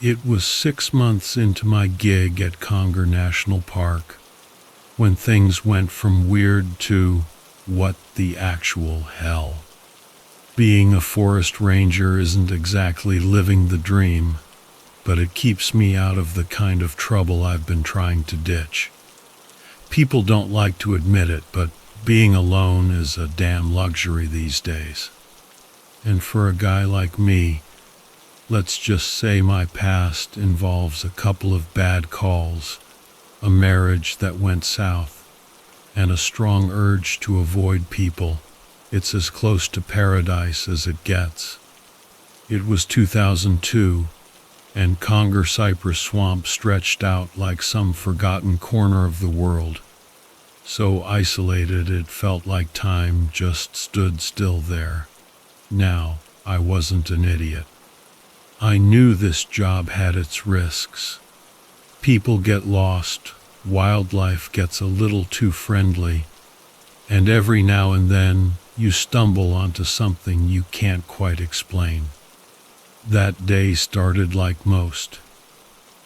It was 6 months into my gig at Conger National Park when things went from weird to what the actual hell. Being a forest ranger isn't exactly living the dream, but it keeps me out of the kind of trouble I've been trying to ditch. People don't like to admit it, but being alone is a damn luxury these days. And for a guy like me, let's just say my past involves a couple of bad calls, a marriage that went south, and a strong urge to avoid people. It's as close to paradise as it gets. It was 2002, and Conger Cypress Swamp stretched out like some forgotten corner of the world. So isolated it felt like time just stood still there. Now, I wasn't an idiot. I knew this job had its risks. People get lost, wildlife gets a little too friendly, and every now and then you stumble onto something you can't quite explain. That day started like most.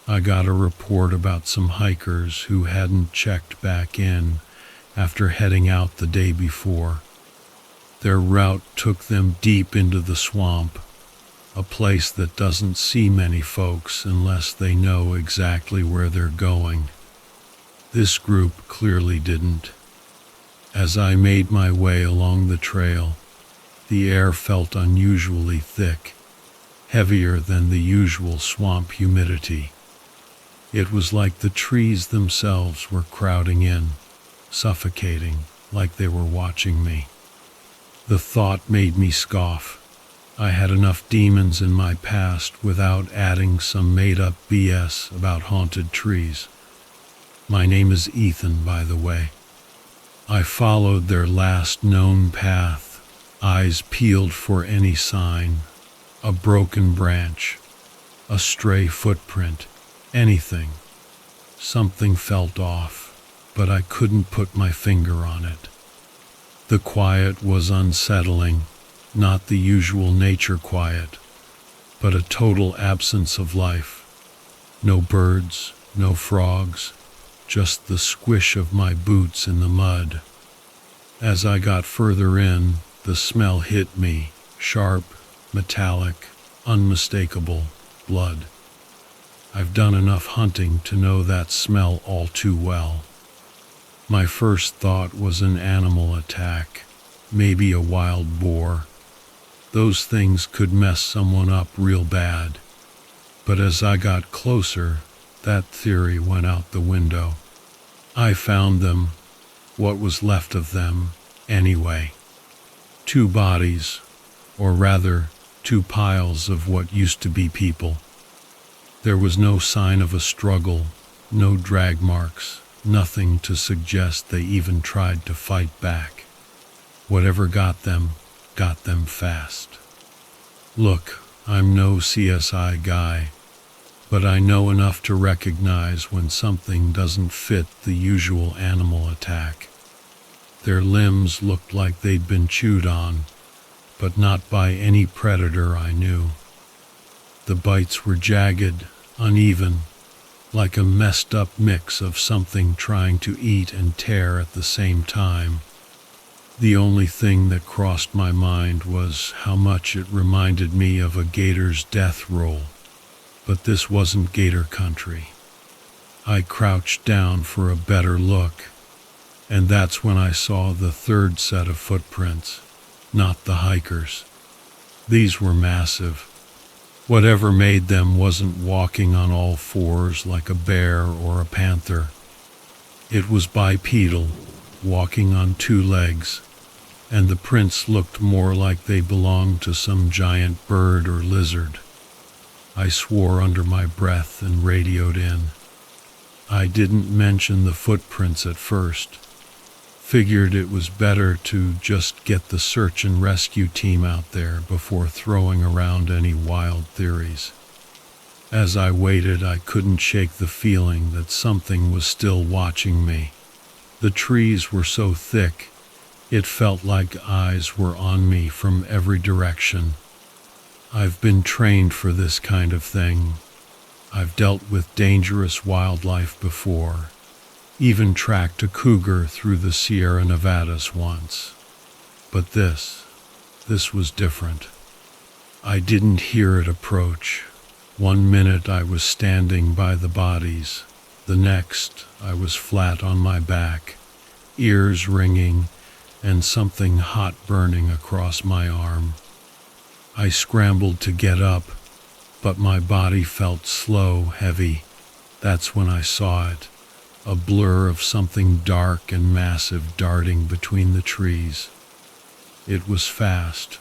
I got a report about some hikers who hadn't checked back in after heading out the day before. Their route took them deep into the swamp, a place that doesn't see many folks unless they know exactly where they're going. This group clearly didn't. As I made my way along the trail, the air felt unusually thick, heavier than the usual swamp humidity. It was like the trees themselves were crowding in, suffocating, like they were watching me. The thought made me scoff. I had enough demons in my past without adding some made-up BS about haunted trees. My name is Ethan, by the way. I followed their last known path, eyes peeled for any sign, a broken branch, a stray footprint, anything. Something felt off, but I couldn't put my finger on it. The quiet was unsettling, not the usual nature quiet, but a total absence of life. No birds, no frogs, just the squish of my boots in the mud. As I got further in, the smell hit me, sharp, metallic, unmistakable, blood. I've done enough hunting to know that smell all too well. My first thought was an animal attack, maybe a wild boar. Those things could mess someone up real bad. But as I got closer, that theory went out the window. I found them, what was left of them, anyway. 2 bodies, or rather, 2 piles of what used to be people. There was no sign of a struggle, no drag marks, nothing to suggest they even tried to fight back. Whatever got them fast. Look, I'm no CSI guy, but I know enough to recognize when something doesn't fit the usual animal attack. Their limbs looked like they'd been chewed on, but not by any predator I knew. The bites were jagged, uneven, like a messed up mix of something trying to eat and tear at the same time. The only thing that crossed my mind was how much it reminded me of a gator's death roll. But this wasn't gator country. I crouched down for a better look, and that's when I saw the 3rd set of footprints, not the hikers. These were massive. Whatever made them wasn't walking on all 4s like a bear or a panther. It was bipedal, walking on 2 legs, and the prints looked more like they belonged to some giant bird or lizard. I swore under my breath and radioed in. I didn't mention the footprints at first. Figured it was better to just get the search and rescue team out there before throwing around any wild theories. As I waited, I couldn't shake the feeling that something was still watching me. The trees were so thick, it felt like eyes were on me from every direction. I've been trained for this kind of thing, I've dealt with dangerous wildlife before, even tracked a cougar through the Sierra Nevadas once. But this was different. I didn't hear it approach. One minute I was standing by the bodies. The next I was flat on my back, ears ringing, and something hot burning across my arm. I scrambled to get up, but my body felt slow, heavy. That's when I saw it, a blur of something dark and massive darting between the trees. It was fast,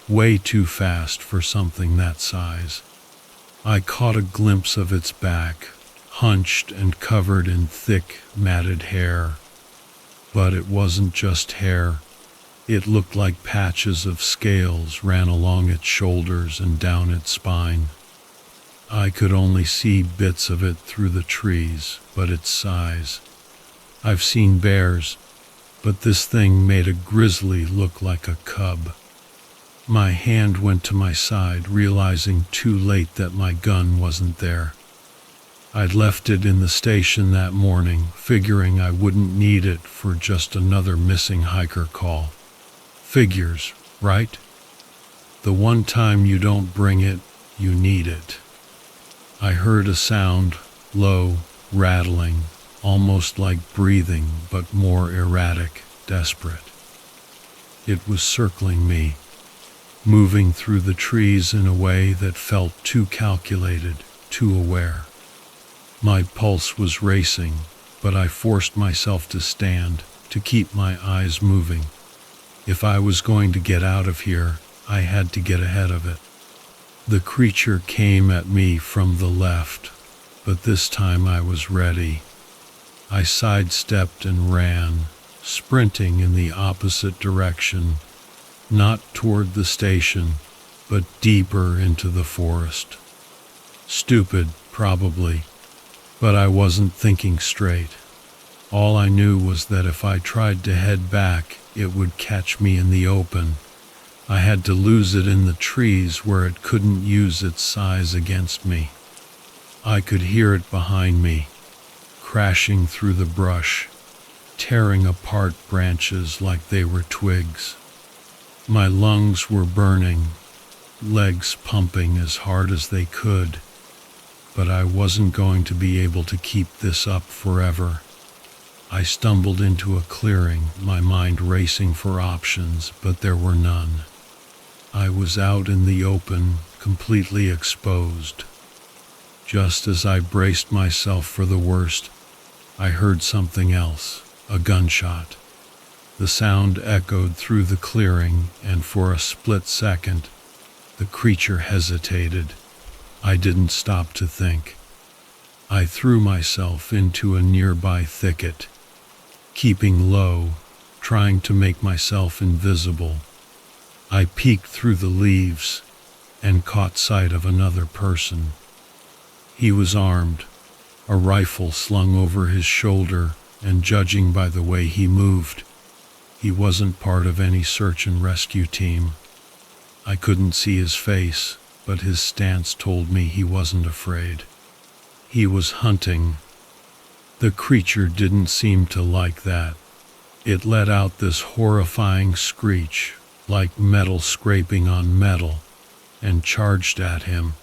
way too fast for something that size. I caught a glimpse of its back, hunched and covered in thick, matted hair. But it wasn't just hair. It looked like patches of scales ran along its shoulders and down its spine. I could only see bits of it through the trees, but its size. I've seen bears, but this thing made a grizzly look like a cub. My hand went to my side, realizing too late that my gun wasn't there. I'd left it in the station that morning, figuring I wouldn't need it for just another missing hiker call. Figures, right? The one time you don't bring it, you need it. I heard a sound, low, rattling, almost like breathing, but more erratic, desperate. It was circling me, moving through the trees in a way that felt too calculated, too aware. My pulse was racing, but I forced myself to stand, to keep my eyes moving. If I was going to get out of here, I had to get ahead of it. The creature came at me from the left, but this time I was ready. I sidestepped and ran, sprinting in the opposite direction, not toward the station, but deeper into the forest. Stupid, probably, but I wasn't thinking straight. All I knew was that if I tried to head back, it would catch me in the open. I had to lose it in the trees where it couldn't use its size against me. I could hear it behind me, crashing through the brush, tearing apart branches like they were twigs. My lungs were burning, legs pumping as hard as they could, but I wasn't going to be able to keep this up forever. I stumbled into a clearing, my mind racing for options, but there were none. I was out in the open, completely exposed. Just as I braced myself for the worst, I heard something else, a gunshot. The sound echoed through the clearing, and for a split second, the creature hesitated. I didn't stop to think. I threw myself into a nearby thicket, keeping low, trying to make myself invisible. I peeked through the leaves and caught sight of another person. He was armed, a rifle slung over his shoulder, and judging by the way he moved, he wasn't part of any search and rescue team. I couldn't see his face, but his stance told me he wasn't afraid. He was hunting. The creature didn't seem to like that. It let out this horrifying screech, like metal scraping on metal, and charged at him.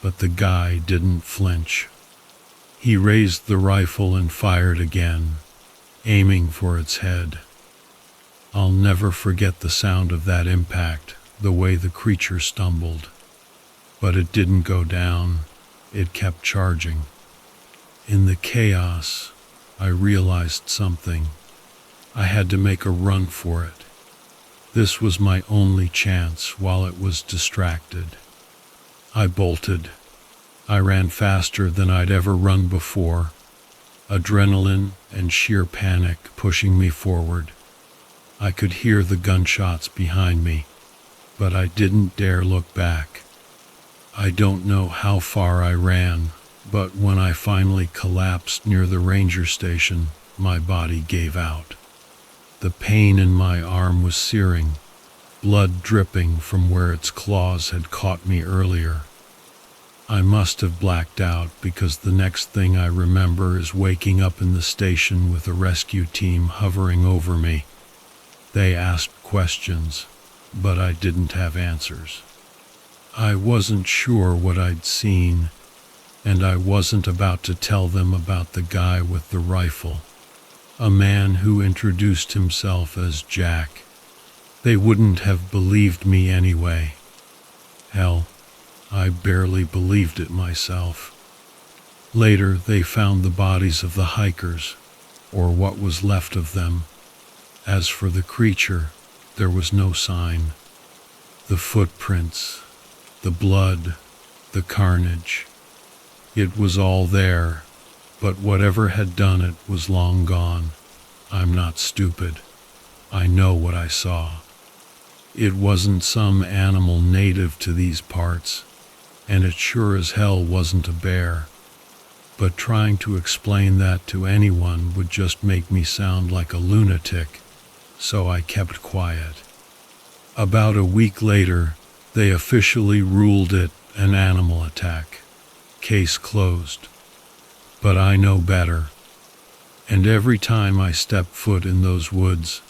But the guy didn't flinch. He raised the rifle and fired again, aiming for its head. I'll never forget the sound of that impact, the way the creature stumbled. But it didn't go down. It kept charging. In the chaos, I realized something. I had to make a run for it. This was my only chance while it was distracted. I bolted. I ran faster than I'd ever run before, adrenaline and sheer panic pushing me forward. I could hear the gunshots behind me, but I didn't dare look back. I don't know how far I ran, but when I finally collapsed near the ranger station, my body gave out. The pain in my arm was searing, blood dripping from where its claws had caught me earlier. I must have blacked out because the next thing I remember is waking up in the station with a rescue team hovering over me. They asked questions, but I didn't have answers. I wasn't sure what I'd seen, and I wasn't about to tell them about the guy with the rifle, a man who introduced himself as Jack. They wouldn't have believed me anyway. Hell, I barely believed it myself. Later, they found the bodies of the hikers, or what was left of them. As for the creature, there was no sign. The footprints, the blood, the carnage. It was all there, but whatever had done it was long gone. I'm not stupid. I know what I saw. It wasn't some animal native to these parts, and it sure as hell wasn't a bear. But trying to explain that to anyone would just make me sound like a lunatic, so I kept quiet. About a week later, they officially ruled it an animal attack. Case closed. But I know better. And every time I step foot in those woods,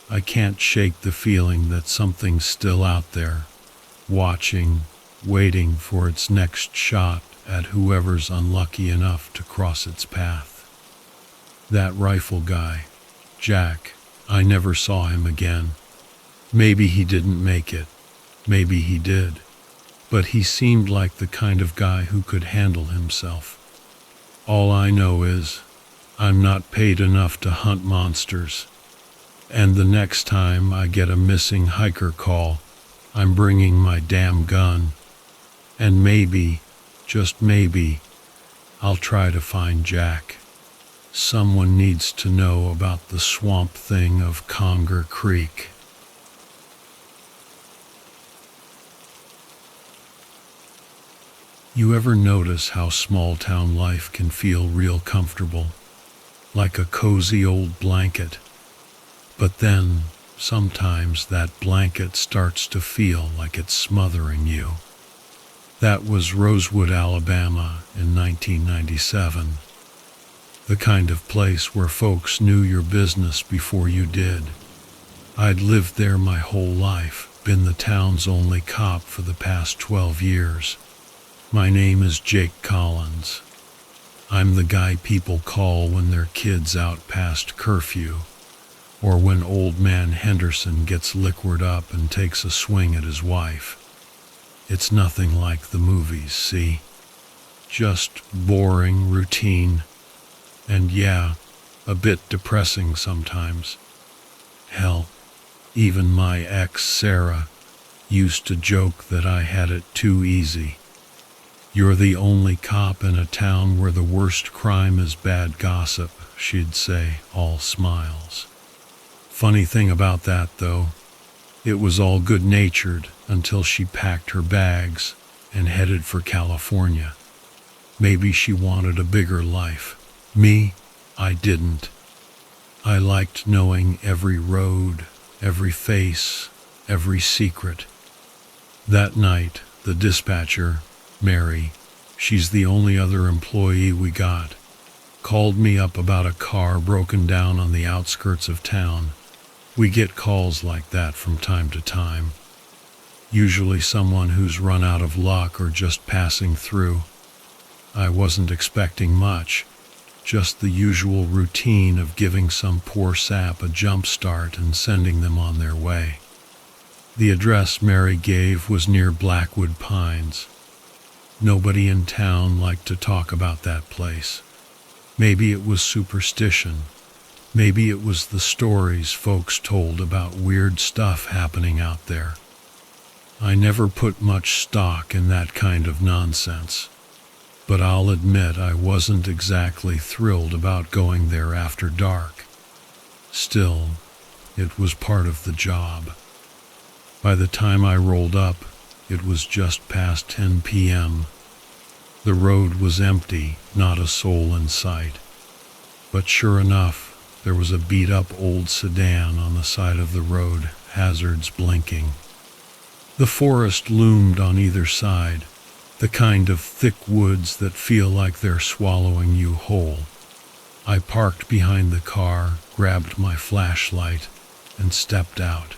I can't shake the feeling that something's still out there, watching, waiting for its next shot at whoever's unlucky enough to cross its path. That rifle guy, Jack, I never saw him again. Maybe he didn't make it. Maybe he did. But he seemed like the kind of guy who could handle himself. All I know is, I'm not paid enough to hunt monsters. And the next time I get a missing hiker call, I'm bringing my damn gun. And maybe, just maybe, I'll try to find Jack. Someone needs to know about the swamp thing of Conger Creek. You ever notice how small town life can feel real comfortable, like a cozy old blanket? But then, sometimes that blanket starts to feel like it's smothering you. That was Rosewood, Alabama in 1997. The kind of place where folks knew your business before you did. I'd lived there my whole life, been the town's only cop for the past 12 years. My name is Jake Collins. I'm the guy people call when their kid's out past curfew, or when old man Henderson gets liquored up and takes a swing at his wife. It's nothing like the movies, see? Just boring routine, and yeah, a bit depressing sometimes. Hell, even my ex, Sarah, used to joke that I had it too easy. You're the only cop in a town where the worst crime is bad gossip, she'd say, all smiles. Funny thing about that, though, it was all good-natured until she packed her bags and headed for California. Maybe she wanted a bigger life. Me, I didn't. I liked knowing every road, every face, every secret. That night, the dispatcher, Mary, she's the only other employee we got, called me up about a car broken down on the outskirts of town. We get calls like that from time to time. Usually someone who's run out of luck or just passing through. I wasn't expecting much, just the usual routine of giving some poor sap a jump start and sending them on their way. The address Mary gave was near Blackwood Pines. Nobody in town liked to talk about that place. Maybe it was superstition. Maybe it was the stories folks told about weird stuff happening out there. I never put much stock in that kind of nonsense, but I'll admit I wasn't exactly thrilled about going there after dark. Still, it was part of the job. By the time I rolled up, it was just past 10 p.m. The road was empty, not a soul in sight. But sure enough, there was a beat-up old sedan on the side of the road, hazards blinking. The forest loomed on either side, the kind of thick woods that feel like they're swallowing you whole. I parked behind the car, grabbed my flashlight, and stepped out.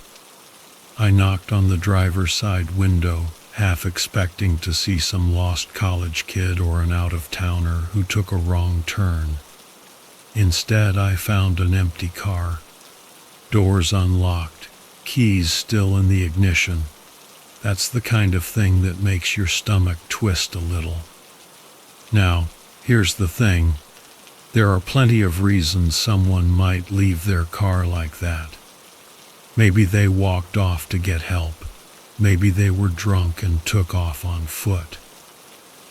I knocked on the driver's side window, half expecting to see some lost college kid or an out-of-towner who took a wrong turn. Instead, I found an empty car. Doors unlocked, keys still in the ignition. That's the kind of thing that makes your stomach twist a little. Now, here's the thing. There are plenty of reasons someone might leave their car like that. Maybe they walked off to get help. Maybe they were drunk and took off on foot.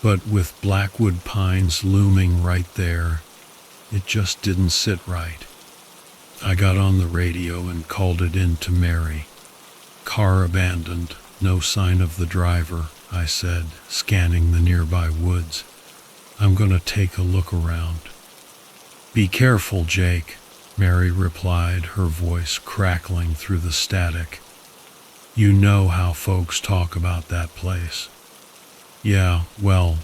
But with Blackwood Pines looming right there, it just didn't sit right. I got on the radio and called it in to Mary. Car abandoned, no sign of the driver, I said, scanning the nearby woods. I'm gonna take a look around. Be careful, Jake, Mary replied, her voice crackling through the static. You know how folks talk about that place. Yeah, well,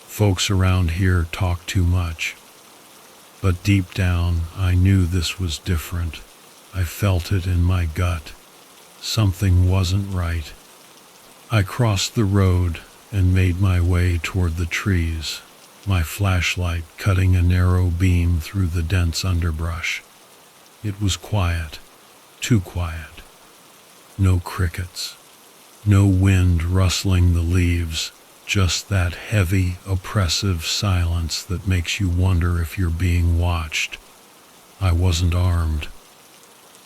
folks around here talk too much. But deep down, I knew this was different. I felt it in my gut. Something wasn't right. I crossed the road and made my way toward the trees, my flashlight cutting a narrow beam through the dense underbrush. It was quiet, too quiet. No crickets, no wind rustling the leaves, just that heavy, oppressive silence that makes you wonder if you're being watched. I wasn't armed.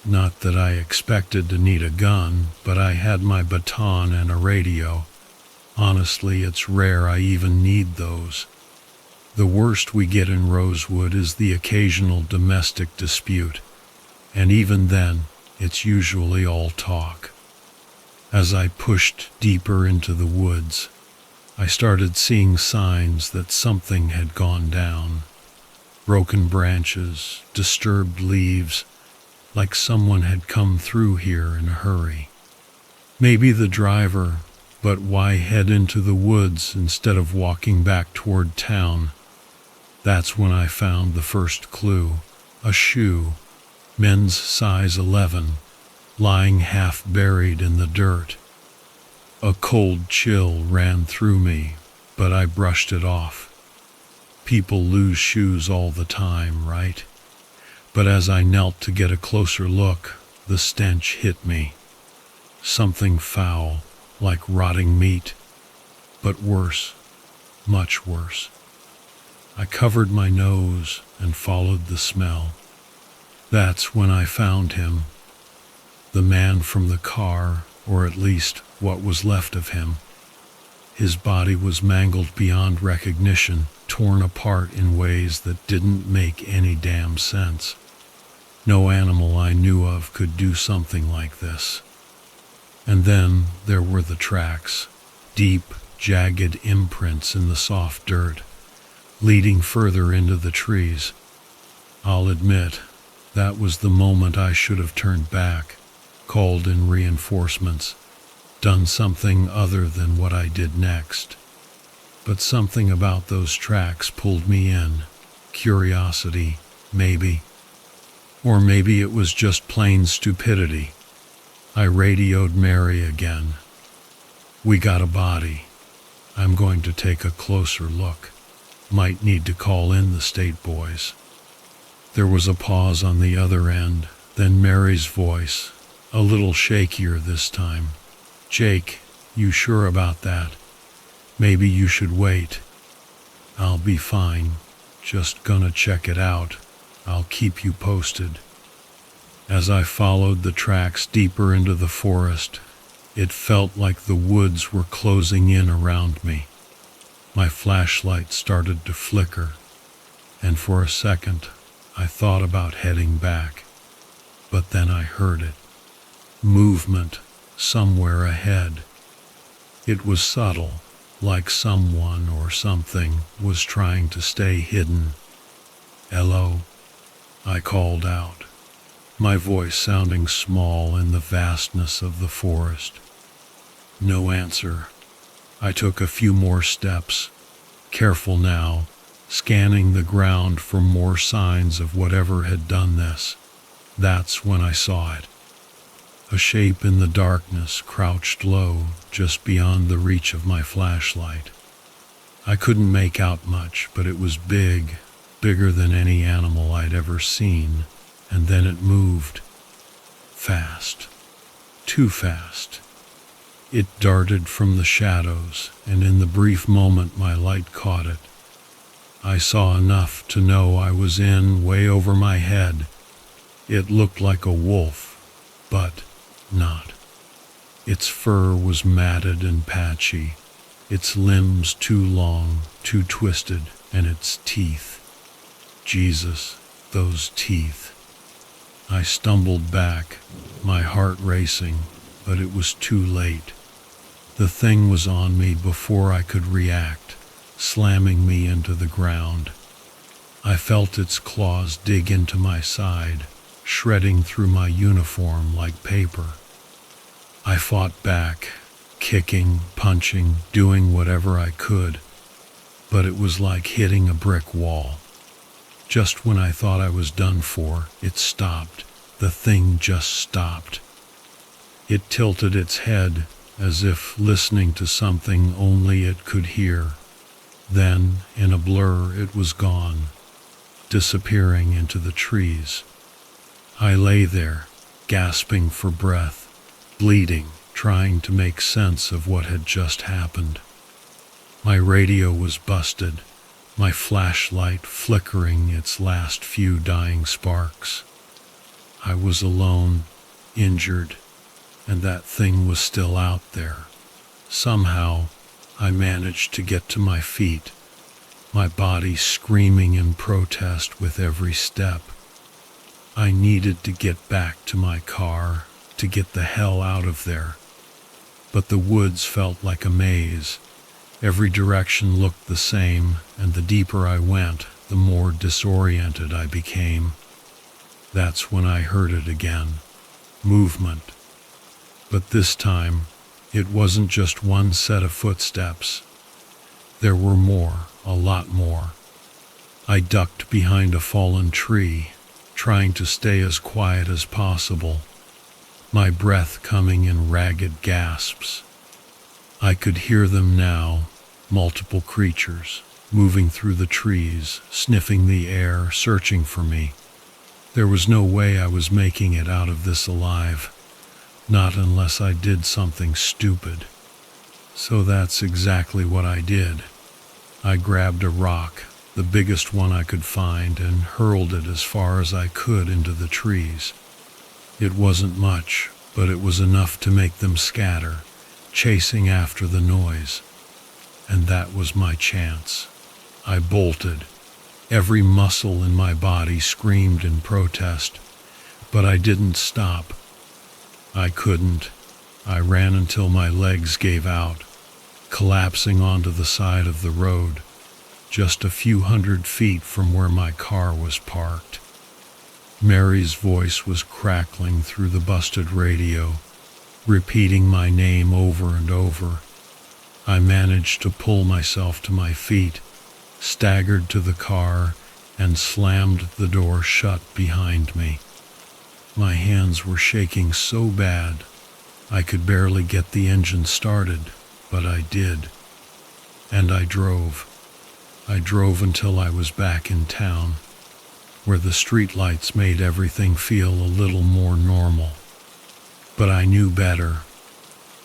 Not that I expected to need a gun, but I had my baton and a radio. Honestly, it's rare I even need those. The worst we get in Rosewood is the occasional domestic dispute, and even then, it's usually all talk. As I pushed deeper into the woods, I started seeing signs that something had gone down. Broken branches, disturbed leaves, like someone had come through here in a hurry. Maybe the driver, but why head into the woods instead of walking back toward town? That's when I found the first clue, a shoe, men's size 11, lying half buried in the dirt. A cold chill ran through me, but I brushed it off. People lose shoes all the time, right? But as I knelt to get a closer look, the stench hit me. Something foul, like rotting meat, but worse, much worse. I covered my nose and followed the smell. That's when I found him. The man from the car, or at least what was left of him. His body was mangled beyond recognition, torn apart in ways that didn't make any damn sense. No animal I knew of could do something like this. And then there were the tracks, deep, jagged imprints in the soft dirt, leading further into the trees. I'll admit, that was the moment I should have turned back, called in reinforcements, done something other than what I did next. But something about those tracks pulled me in. Curiosity, maybe. Or maybe it was just plain stupidity. I radioed Mary again. We got a body. I'm going to take a closer look. Might need to call in the state boys. There was a pause on the other end, then Mary's voice, a little shakier this time. Jake, you sure about that? Maybe you should wait. I'll be fine. Just gonna check it out. I'll keep you posted. As I followed the tracks deeper into the forest, it felt like the woods were closing in around me. My flashlight started to flicker, and for a second, I thought about heading back. But then I heard it. Movement somewhere ahead. It was subtle, like someone or something was trying to stay hidden. Hello, I called out, my voice sounding small in the vastness of the forest. No answer. I took a few more steps, careful now, scanning the ground for more signs of whatever had done this. That's when I saw it. A shape in the darkness crouched low just beyond the reach of my flashlight. I couldn't make out much, but it was big, bigger than any animal I'd ever seen, and then it moved. Fast. Too fast. It darted from the shadows, and in the brief moment my light caught it. I saw enough to know I was in way over my head. It looked like a wolf, but not. Its fur was matted and patchy, its limbs too long, too twisted, and its teeth. Jesus, those teeth. I stumbled back, my heart racing, but it was too late. The thing was on me before I could react, slamming me into the ground. I felt its claws dig into my side, shredding through my uniform like paper. I fought back, kicking, punching, doing whatever I could, but it was like hitting a brick wall. Just when I thought I was done for, it stopped. The thing just stopped. It tilted its head as if listening to something only it could hear. Then, in a blur, it was gone, disappearing into the trees. I lay there, gasping for breath, bleeding, trying to make sense of what had just happened. My radio was busted, my flashlight flickering its last few dying sparks. I was alone, injured, and that thing was still out there. Somehow, I managed to get to my feet, my body screaming in protest with every step. I needed to get back to my car, to get the hell out of there. But the woods felt like a maze. Every direction looked the same, and the deeper I went, the more disoriented I became. That's when I heard it again. Movement. But this time, it wasn't just one set of footsteps. There were more, a lot more. I ducked behind a fallen tree, trying to stay as quiet as possible, my breath coming in ragged gasps. I could hear them now, multiple creatures, moving through the trees, sniffing the air, searching for me. There was no way I was making it out of this alive, not unless I did something stupid. So that's exactly what I did. I grabbed a rock, the biggest one I could find, and hurled it as far as I could into the trees. It wasn't much, but it was enough to make them scatter, chasing after the noise. And that was my chance. I bolted. Every muscle in my body screamed in protest, but I didn't stop. I couldn't. I ran until my legs gave out, collapsing onto the side of the road, just a few hundred feet from where my car was parked. Mary's voice was crackling through the busted radio, repeating my name over and over. I managed to pull myself to my feet, staggered to the car, and slammed the door shut behind me. My hands were shaking so bad, I could barely get the engine started, but I did. And I drove. I drove until I was back in town, where the streetlights made everything feel a little more normal. But I knew better.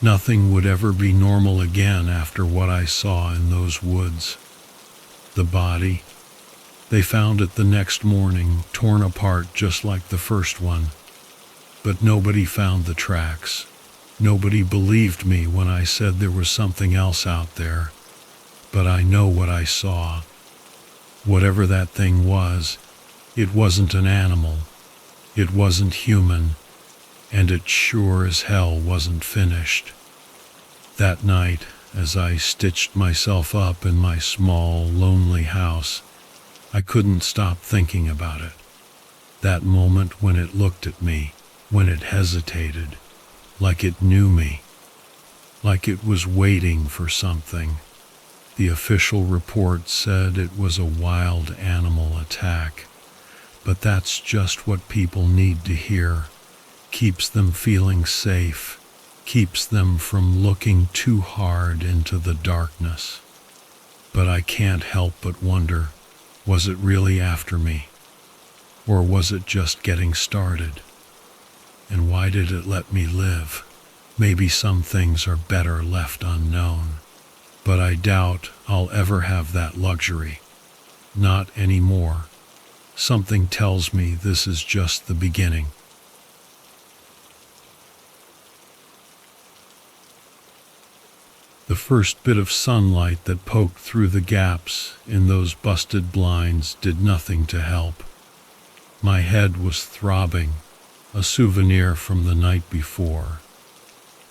Nothing would ever be normal again after what I saw in those woods. The body. They found it the next morning, torn apart just like the first one. But nobody found the tracks. Nobody believed me when I said there was something else out there. But I know what I saw. Whatever that thing was, it wasn't an animal. It wasn't human. And it sure as hell wasn't finished. That night, as I stitched myself up in my small, lonely house, I couldn't stop thinking about it. That moment when it looked at me, when it hesitated, like it knew me. like it was waiting for something. The official report said it was a wild animal attack, but that's just what people need to hear. Keeps them feeling safe, keeps them from looking too hard into the darkness. But I can't help but wonder, was it really after me? Or was it just getting started? And why did it let me live? Maybe some things are better left unknown. But I doubt I'll ever have that luxury. Not anymore. Something tells me this is just the beginning. The first bit of sunlight that poked through the gaps in those busted blinds did nothing to help. My head was throbbing, a souvenir from the night before.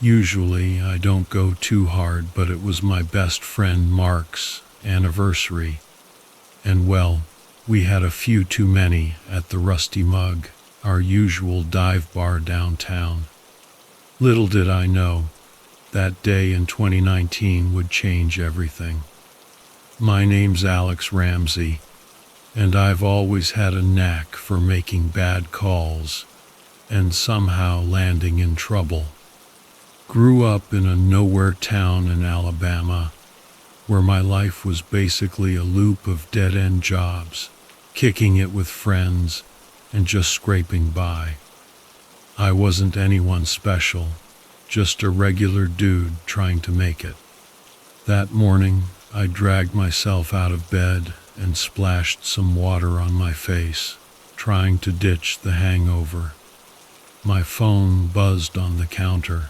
Usually I don't go too hard, but it was my best friend Mark's anniversary. And well, we had a few too many at the Rusty Mug, our usual dive bar downtown. Little did I know, that day in 2019 would change everything. My name's Alex Ramsey, and I've always had a knack for making bad calls and somehow landing in trouble. Grew up in a nowhere town in Alabama, where my life was basically a loop of dead-end jobs, kicking it with friends and just scraping by. I wasn't anyone special, just a regular dude trying to make it. That morning, I dragged myself out of bed and splashed some water on my face, trying to ditch the hangover. My phone buzzed on the counter.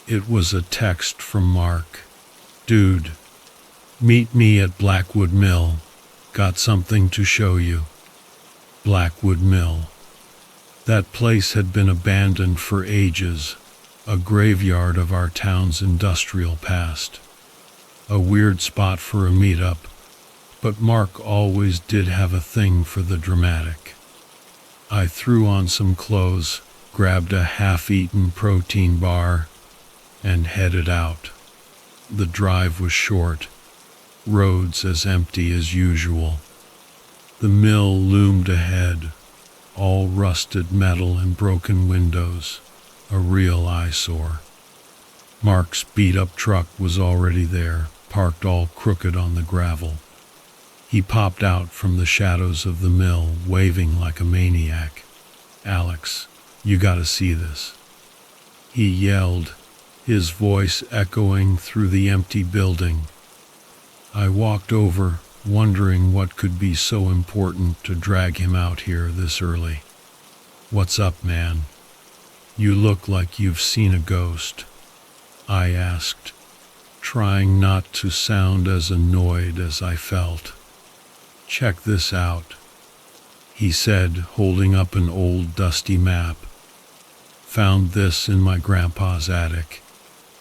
It was a text from Mark. "Dude, meet me at Blackwood Mill. Got something to show you." Blackwood Mill. That place had been abandoned for ages, a graveyard of our town's industrial past. A weird spot for a meetup, but Mark always did have a thing for the dramatic. I threw on some clothes, grabbed a half-eaten protein bar, and headed out. The drive was short, roads as empty as usual. The mill loomed ahead, all rusted metal and broken windows, a real eyesore. Mark's beat-up truck was already there, parked all crooked on the gravel. He popped out from the shadows of the mill, waving like a maniac. "Alex, you gotta see this," he yelled, his voice echoing through the empty building. I walked over, wondering what could be so important to drag him out here this early. "What's up, man? You look like you've seen a ghost," I asked, trying not to sound as annoyed as I felt. "Check this out," he said, holding up an old dusty map. "Found this in my grandpa's attic.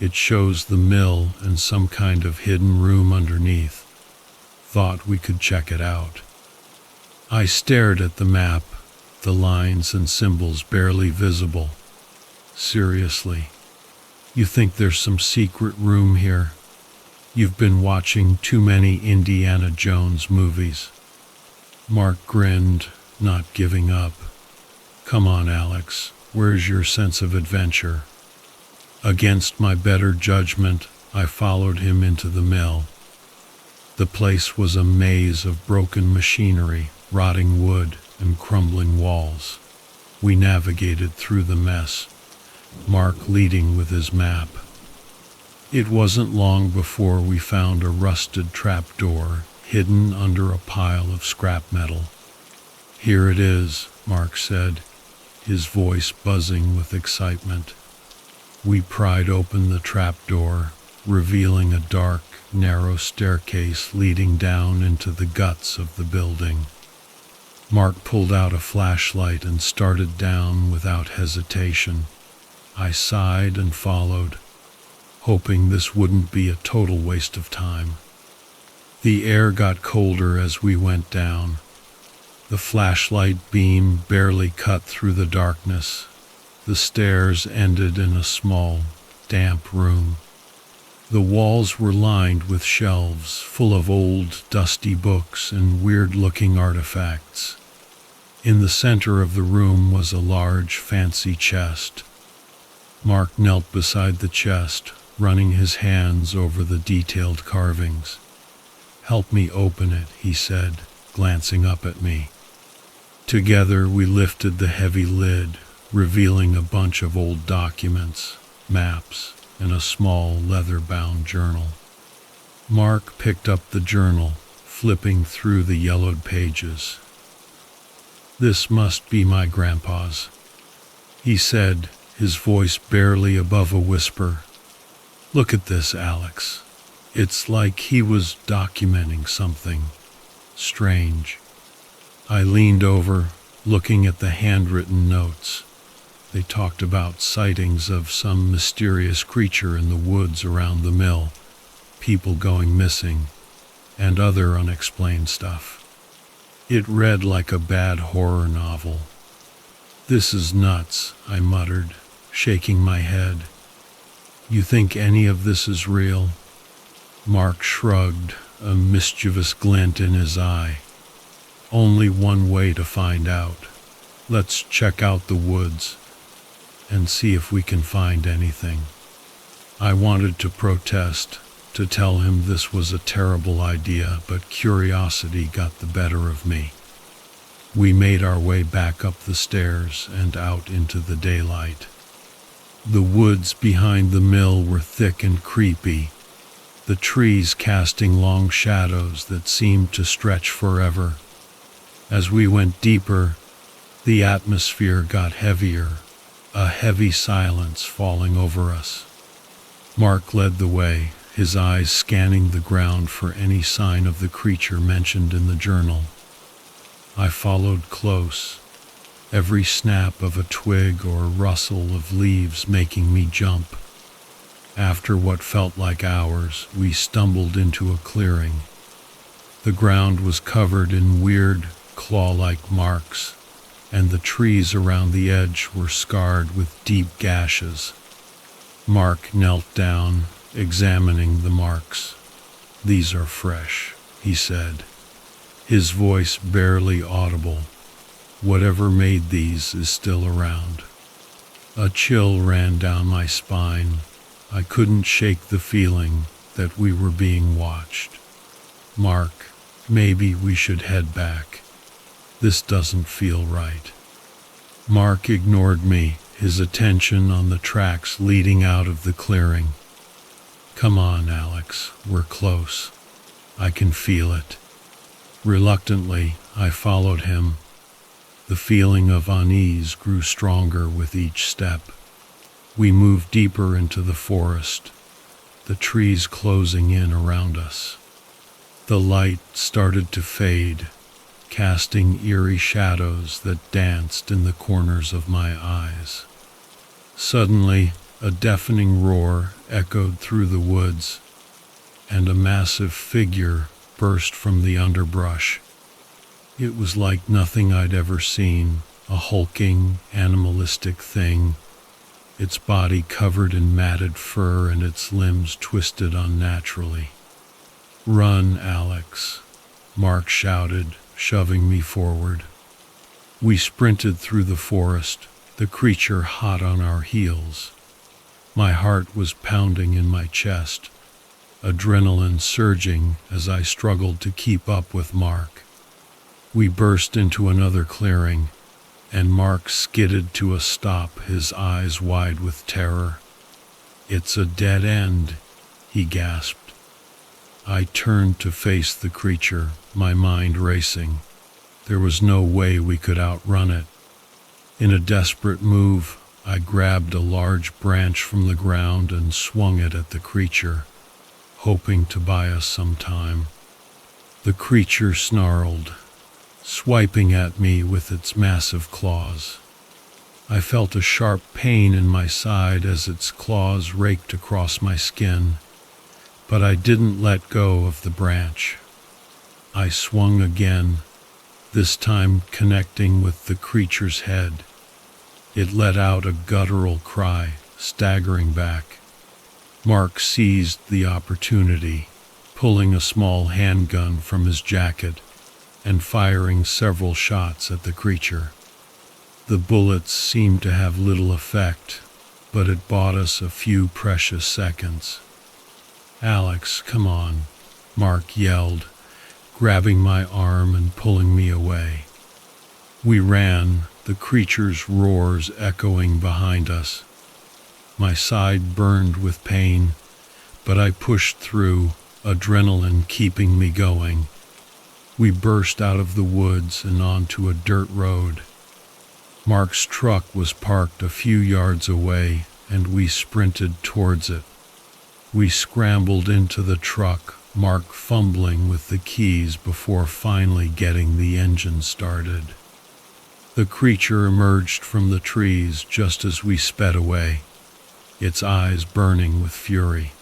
It shows the mill and some kind of hidden room underneath. Thought we could check it out." I stared at the map, the lines and symbols barely visible. "Seriously, you think there's some secret room here? You've been watching too many Indiana Jones movies." Mark grinned, not giving up. "Come on, Alex, where's your sense of adventure?" Against my better judgment, I followed him into the mill. The place was a maze of broken machinery, rotting wood, and crumbling walls. We navigated through the mess, Mark leading with his map. It wasn't long before we found a rusted trapdoor hidden under a pile of scrap metal. "Here it is," Mark said, his voice buzzing with excitement. We pried open the trapdoor, revealing a dark, narrow staircase leading down into the guts of the building. Mark pulled out a flashlight and started down without hesitation. I sighed and followed, hoping this wouldn't be a total waste of time. The air got colder as we went down. The flashlight beam barely cut through the darkness. The stairs ended in a small, damp room, The walls were lined with shelves full of old, dusty books and weird-looking artifacts. In the center of the room was a large, fancy chest. Mark knelt beside the chest, running his hands over the detailed carvings. "Help me open it," he said, glancing up at me. Together we lifted the heavy lid, revealing a bunch of old documents, maps, and a small leather-bound journal. Mark picked up the journal, flipping through the yellowed pages. "This must be my grandpa's," he said, his voice barely above a whisper. "Look at this, Alex. It's like he was documenting something strange." I leaned over, looking at the handwritten notes. They talked about sightings of some mysterious creature in the woods around the mill, people going missing, and other unexplained stuff. It read like a bad horror novel. "This is nuts," I muttered, shaking my head. "You think any of this is real?" Mark shrugged, a mischievous glint in his eye. "Only one way to find out. Let's check out the woods and see if we can find anything." I wanted to protest, to tell him this was a terrible idea, but curiosity got the better of me. We made our way back up the stairs and out into the daylight. The woods behind the mill were thick and creepy, the trees casting long shadows that seemed to stretch forever. As we went deeper, the atmosphere got heavier, a heavy silence falling over us. Mark led the way, his eyes scanning the ground for any sign of the creature mentioned in the journal. I followed close, every snap of a twig or rustle of leaves making me jump. After what felt like hours, we stumbled into a clearing. The ground was covered in weird, claw-like marks, and the trees around the edge were scarred with deep gashes. Mark knelt down, examining the marks. "These are fresh," he said, his voice barely audible. "Whatever made these is still around." A chill ran down my spine. I couldn't shake the feeling that we were being watched. "Mark, maybe we should head back. This doesn't feel right." Mark ignored me, his attention on the tracks leading out of the clearing. "Come on, Alex, we're close. I can feel it." Reluctantly, I followed him. The feeling of unease grew stronger with each step. We moved deeper into the forest, the trees closing in around us. The light started to fade, casting eerie shadows that danced in the corners of my eyes. Suddenly, a deafening roar echoed through the woods, and a massive figure burst from the underbrush. It was like nothing I'd ever seen, a hulking, animalistic thing, its body covered in matted fur and its limbs twisted unnaturally. "Run, Alex," Mark shouted, shoving me forward. We sprinted through the forest, the creature hot on our heels. My heart was pounding in my chest, adrenaline surging as I struggled to keep up with Mark. We burst into another clearing, and Mark skidded to a stop, his eyes wide with terror. "It's a dead end," he gasped. I turned to face the creature, my mind racing. There was no way we could outrun it. In a desperate move, I grabbed a large branch from the ground and swung it at the creature, hoping to buy us some time. The creature snarled, swiping at me with its massive claws. I felt a sharp pain in my side as its claws raked across my skin, but I didn't let go of the branch. I swung again, this time connecting with the creature's head. It let out a guttural cry, staggering back. Mark seized the opportunity, pulling a small handgun from his jacket and firing several shots at the creature. The bullets seemed to have little effect, but it bought us a few precious seconds. "Alex, come on," Mark yelled, grabbing my arm and pulling me away. We ran, the creature's roars echoing behind us. My side burned with pain, but I pushed through, adrenaline keeping me going. We burst out of the woods and onto a dirt road. Mark's truck was parked a few yards away, and we sprinted towards it. We scrambled into the truck, Mark fumbling with the keys before finally getting the engine started. The creature emerged from the trees just as we sped away, its eyes burning with fury.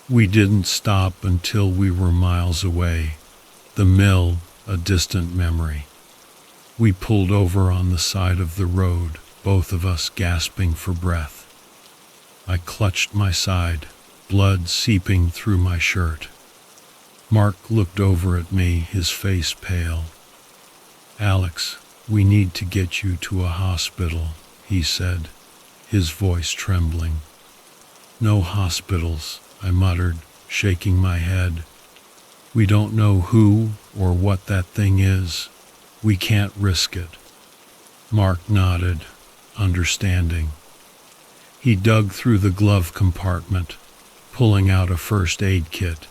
We didn't stop until we were miles away, the mill a distant memory. We pulled over on the side of the road, both of us gasping for breath. I clutched my side, blood seeping through my shirt. Mark looked over at me, his face pale. "Alex, we need to get you to a hospital," he said, his voice trembling. "No hospitals," I muttered, shaking my head. "We don't know who or what that thing is. We can't risk it." Mark nodded, understanding. He dug through the glove compartment, pulling out a first aid kit.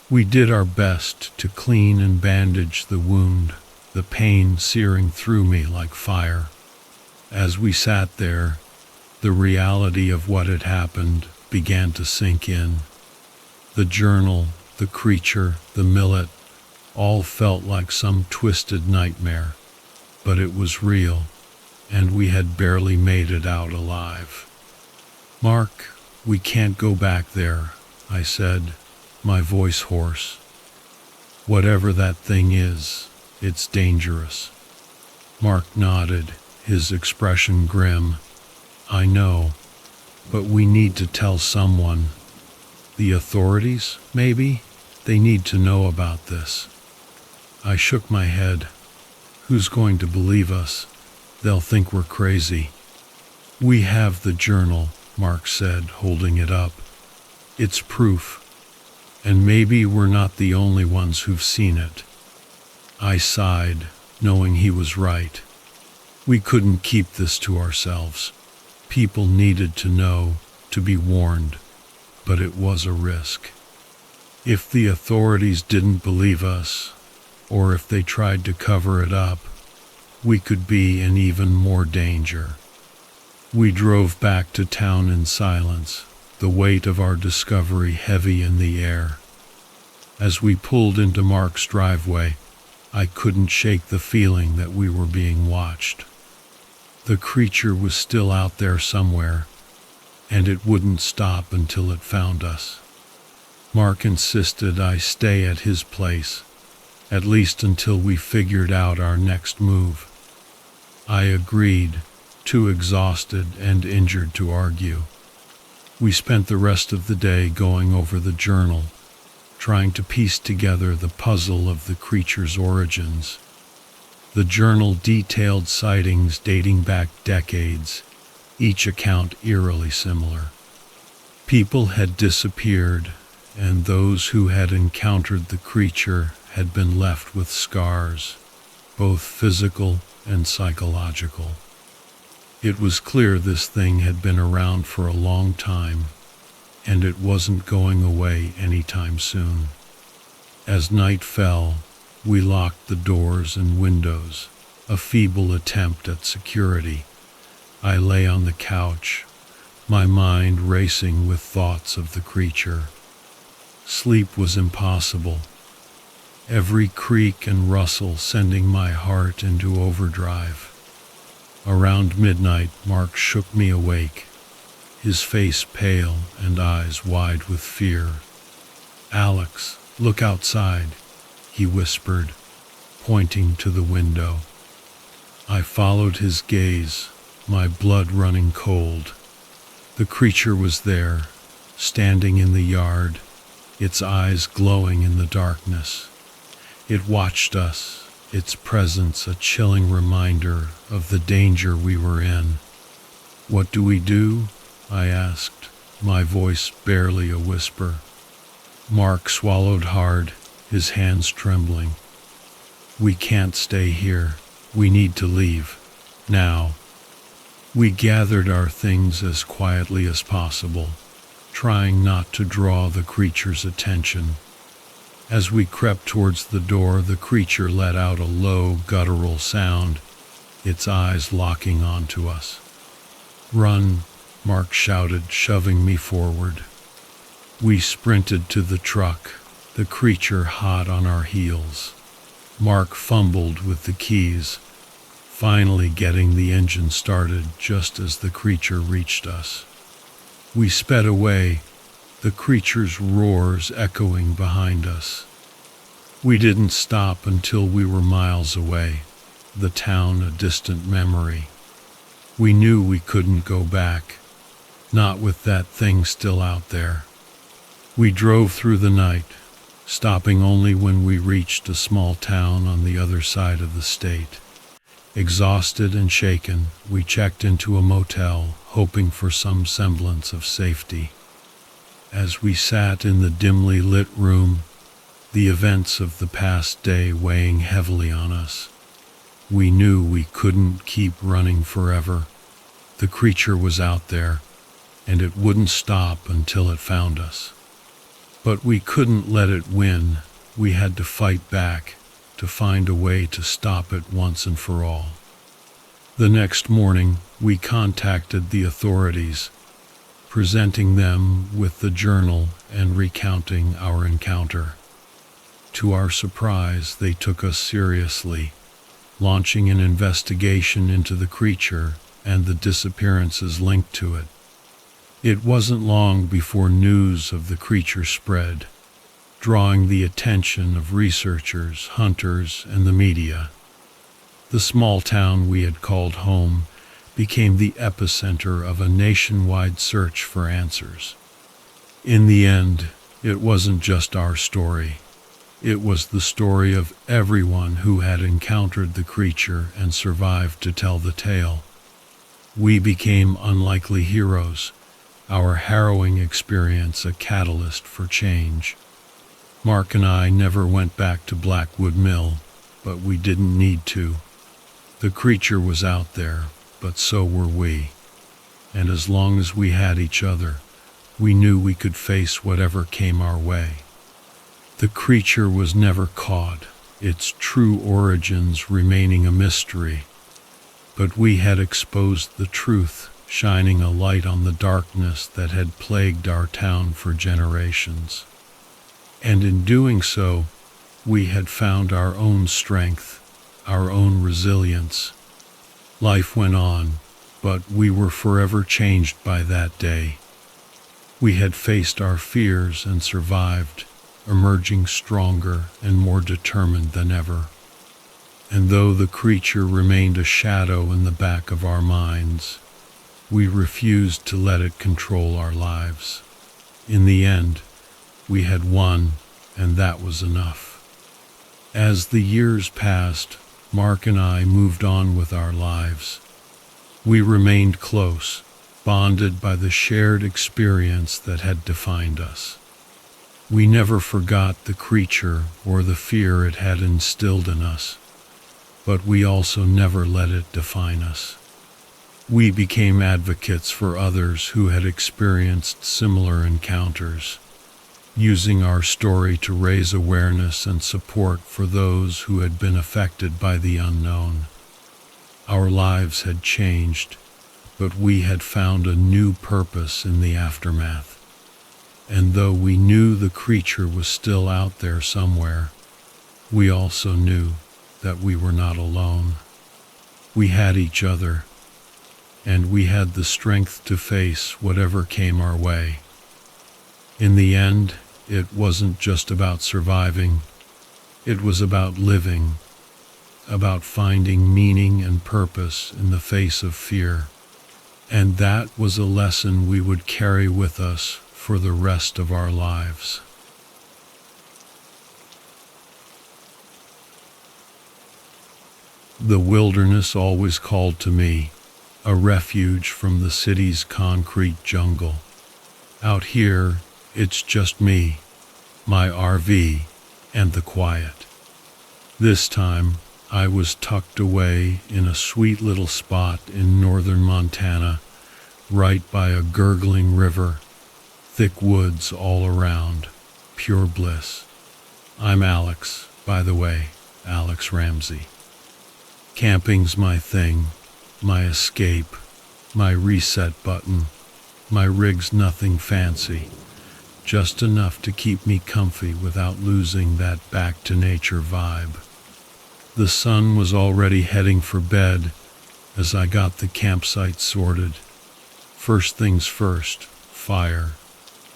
We did our best to clean and bandage the wound, the pain searing through me like fire. As we sat there, the reality of what had happened began to sink in. The journal, the creature, the millet, all felt like some twisted nightmare, but it was real, and we had barely made it out alive. "Mark, we can't go back there," I said, my voice hoarse. "Whatever that thing is, it's dangerous." Mark nodded, his expression grim. "I know, but we need to tell someone. The authorities, maybe? They need to know about this." I shook my head. "Who's going to believe us? They'll think we're crazy." "We have the journal," Mark said, holding it up. "It's proof. And maybe we're not the only ones who've seen it." I sighed, knowing he was right. We couldn't keep this to ourselves. People needed to know, to be warned, but it was a risk. If the authorities didn't believe us, or if they tried to cover it up, we could be in even more danger. We drove back to town in silence, the weight of our discovery heavy in the air. As we pulled into Mark's driveway, I couldn't shake the feeling that we were being watched. The creature was still out there somewhere, and it wouldn't stop until it found us. Mark insisted I stay at his place, at least until we figured out our next move. I agreed, too exhausted and injured to argue. We spent the rest of the day going over the journal, trying to piece together the puzzle of the creature's origins. The journal detailed sightings dating back decades, each account eerily similar. People had disappeared, and those who had encountered the creature had been left with scars, both physical and psychological. It was clear this thing had been around for a long time, and it wasn't going away anytime soon. As night fell, we locked the doors and windows, a feeble attempt at security. I lay on the couch, my mind racing with thoughts of the creature. Sleep was impossible, every creak and rustle sending my heart into overdrive. Around midnight, Mark shook me awake, his face pale and eyes wide with fear. "Alex, look outside," he whispered, pointing to the window. I followed his gaze, my blood running cold. The creature was there, standing in the yard, its eyes glowing in the darkness. It watched us, its presence a chilling reminder of the danger we were in. "What do we do?" I asked, my voice barely a whisper. Mark swallowed hard, his hands trembling. "We can't stay here. We need to leave. Now." We gathered our things as quietly as possible, trying not to draw the creature's attention. As we crept towards the door, the creature let out a low, guttural sound, its eyes locking onto us. "Run," Mark shouted, shoving me forward. We sprinted to the truck, the creature hot on our heels. Mark fumbled with the keys, finally getting the engine started just as the creature reached us. We sped away, the creature's roars echoing behind us. We didn't stop until we were miles away, the town a distant memory. We knew we couldn't go back, not with that thing still out there. We drove through the night, stopping only when we reached a small town on the other side of the state. Exhausted and shaken, we checked into a motel, hoping for some semblance of safety. As we sat in the dimly lit room, the events of the past day weighing heavily on us, we knew we couldn't keep running forever. The creature was out there, and it wouldn't stop until it found us. But we couldn't let it win. We had to fight back, to find a way to stop it once and for all. The next morning, we contacted the authorities, presenting them with the journal and recounting our encounter. To our surprise, they took us seriously, launching an investigation into the creature and the disappearances linked to it. It wasn't long before news of the creature spread, drawing the attention of researchers, hunters, and the media. The small town we had called home became the epicenter of a nationwide search for answers. In the end, it wasn't just our story. It was the story of everyone who had encountered the creature and survived to tell the tale. We became unlikely heroes, our harrowing experience a catalyst for change. Mark and I never went back to Blackwood Mill, but we didn't need to. The creature was out there, but so were we. And as long as we had each other, we knew we could face whatever came our way. The creature was never caught, its true origins remaining a mystery. But we had exposed the truth, shining a light on the darkness that had plagued our town for generations. And in doing so, we had found our own strength, our own resilience. Life went on, but we were forever changed by that day. We had faced our fears and survived, emerging stronger and more determined than ever. And though the creature remained a shadow in the back of our minds, we refused to let it control our lives. In the end, we had won, and that was enough. As the years passed, Mark and I moved on with our lives. We remained close, bonded by the shared experience that had defined us. We never forgot the creature or the fear it had instilled in us, but we also never let it define us. We became advocates for others who had experienced similar encounters, using our story to raise awareness and support for those who had been affected by the unknown. Our lives had changed, but we had found a new purpose in the aftermath. And though we knew the creature was still out there somewhere, we also knew that we were not alone. We had each other, and we had the strength to face whatever came our way. In the end, it wasn't just about surviving, it was about living, about finding meaning and purpose in the face of fear. And that was a lesson we would carry with us for the rest of our lives. The wilderness always called to me, a refuge from the city's concrete jungle. Out here, it's just me, my RV, and the quiet. This time, I was tucked away in a sweet little spot in northern Montana, right by a gurgling river, thick woods all around, pure bliss. I'm Alex, by the way, Alex Ramsey. Camping's my thing, my escape, my reset button. My rig's nothing fancy, just enough to keep me comfy without losing that back-to-nature vibe. The sun was already heading for bed as I got the campsite sorted. First things first, fire.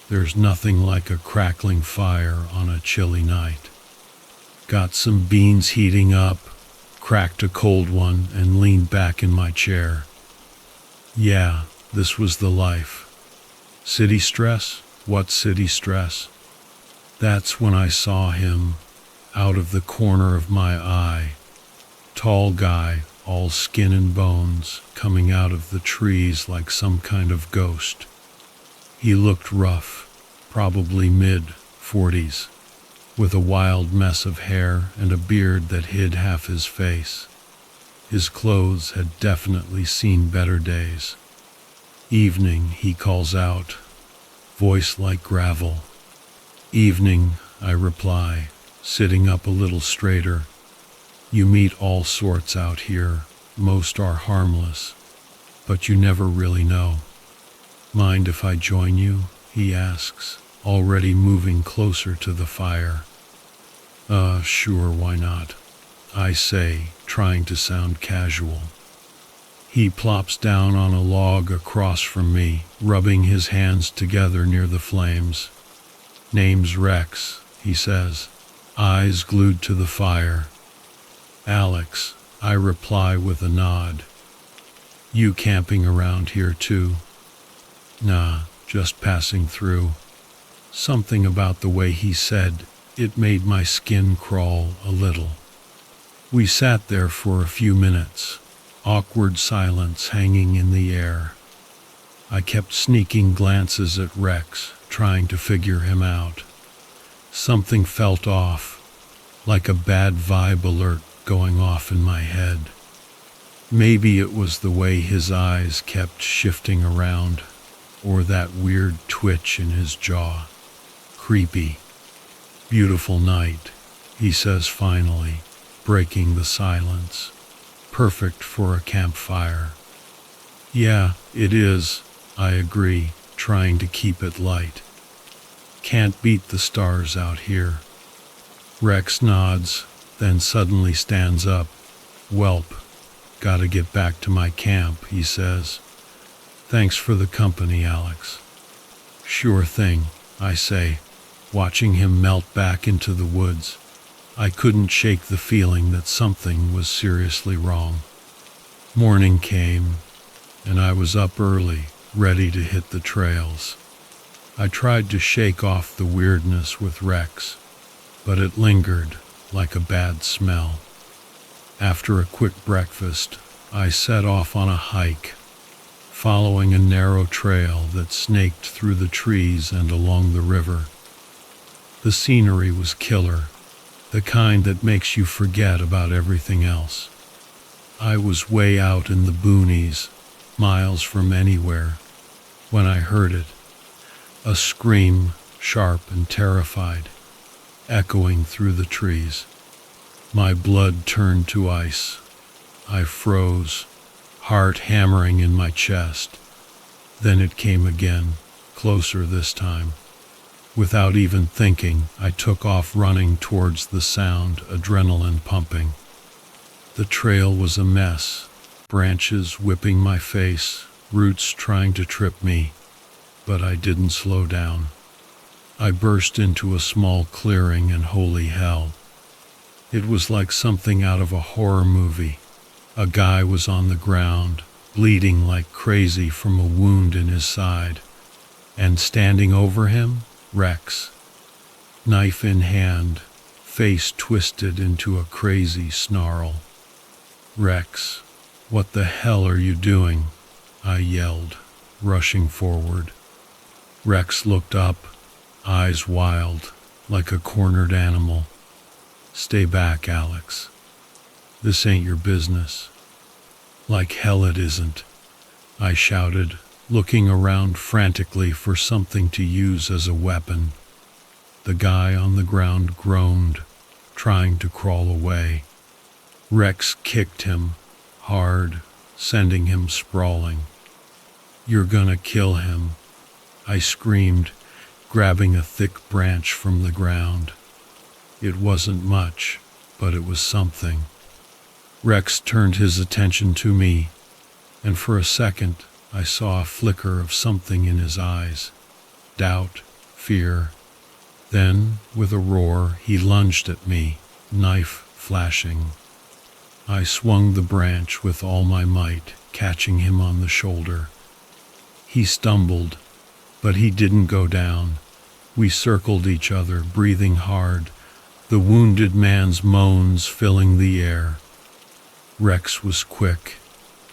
There's nothing like a crackling fire on a chilly night. Got some beans heating up, cracked a cold one, and leaned back in my chair. Yeah, this was the life. City stress? What city stress? That's when I saw him, out of the corner of my eye. Tall guy, all skin and bones, coming out of the trees like some kind of ghost. He looked rough, probably mid-40s, with a wild mess of hair and a beard that hid half his face. His clothes had definitely seen better days. Evening, he calls out, voice like gravel. Evening, I reply, sitting up a little straighter. You meet all sorts out here, most are harmless, but you never really know. Mind if I join you? He asks, already moving closer to the fire. Sure, why not? I say, trying to sound casual. He plops down on a log across from me, rubbing his hands together near the flames. Name's Rex, he says, eyes glued to the fire. Alex, I reply with a nod. You camping around here too? Nah, just passing through. Something about the way he said it made my skin crawl a little. We sat there for a few minutes. Awkward silence hanging in the air. I kept sneaking glances at Rex, trying to figure him out. Something felt off, like a bad vibe alert going off in my head. Maybe it was the way his eyes kept shifting around, or that weird twitch in his jaw. Creepy. Beautiful night, he says finally, breaking the silence. Perfect for a campfire. Yeah, it is, I agree, trying to keep it light. Can't beat the stars out here. Rex nods, then suddenly stands up. Welp, gotta get back to my camp, he says. Thanks for the company, Alex. Sure thing, I say, watching him melt back into the woods. I couldn't shake the feeling that something was seriously wrong. Morning came, and I was up early, ready to hit the trails. I tried to shake off the weirdness with Rex, but it lingered like a bad smell. After a quick breakfast, I set off on a hike, following a narrow trail that snaked through the trees and along the river. The scenery was killer. The kind that makes you forget about everything else. I was way out in the boonies, miles from anywhere, when I heard it. A scream, sharp and terrified, echoing through the trees. My blood turned to ice. I froze, heart hammering in my chest. Then it came again, closer this time. Without even thinking, I took off running towards the sound, adrenaline pumping. The trail was a mess, branches whipping my face, roots trying to trip me, but I didn't slow down. I burst into a small clearing and holy hell. It was like something out of a horror movie. A guy was on the ground, bleeding like crazy from a wound in his side, And standing over him, Rex, knife in hand, face twisted into a crazy snarl. "Rex, what the hell are you doing?" I yelled, rushing forward. Rex looked up, eyes wild, like a cornered animal. "Stay back, Alex. This ain't your business." "Like hell it isn't," I shouted, looking around frantically for something to use as a weapon. The guy on the ground groaned, trying to crawl away. Rex kicked him hard, sending him sprawling. "You're gonna kill him," I screamed, grabbing a thick branch from the ground. It wasn't much, but it was something. Rex turned his attention to me, and for a second I saw a flicker of something in his eyes. Doubt, fear. Then, with a roar, he lunged at me, knife flashing. I swung the branch with all my might, catching him on the shoulder. He stumbled, but he didn't go down. We circled each other, breathing hard, the wounded man's moans filling the air. Rex was quick,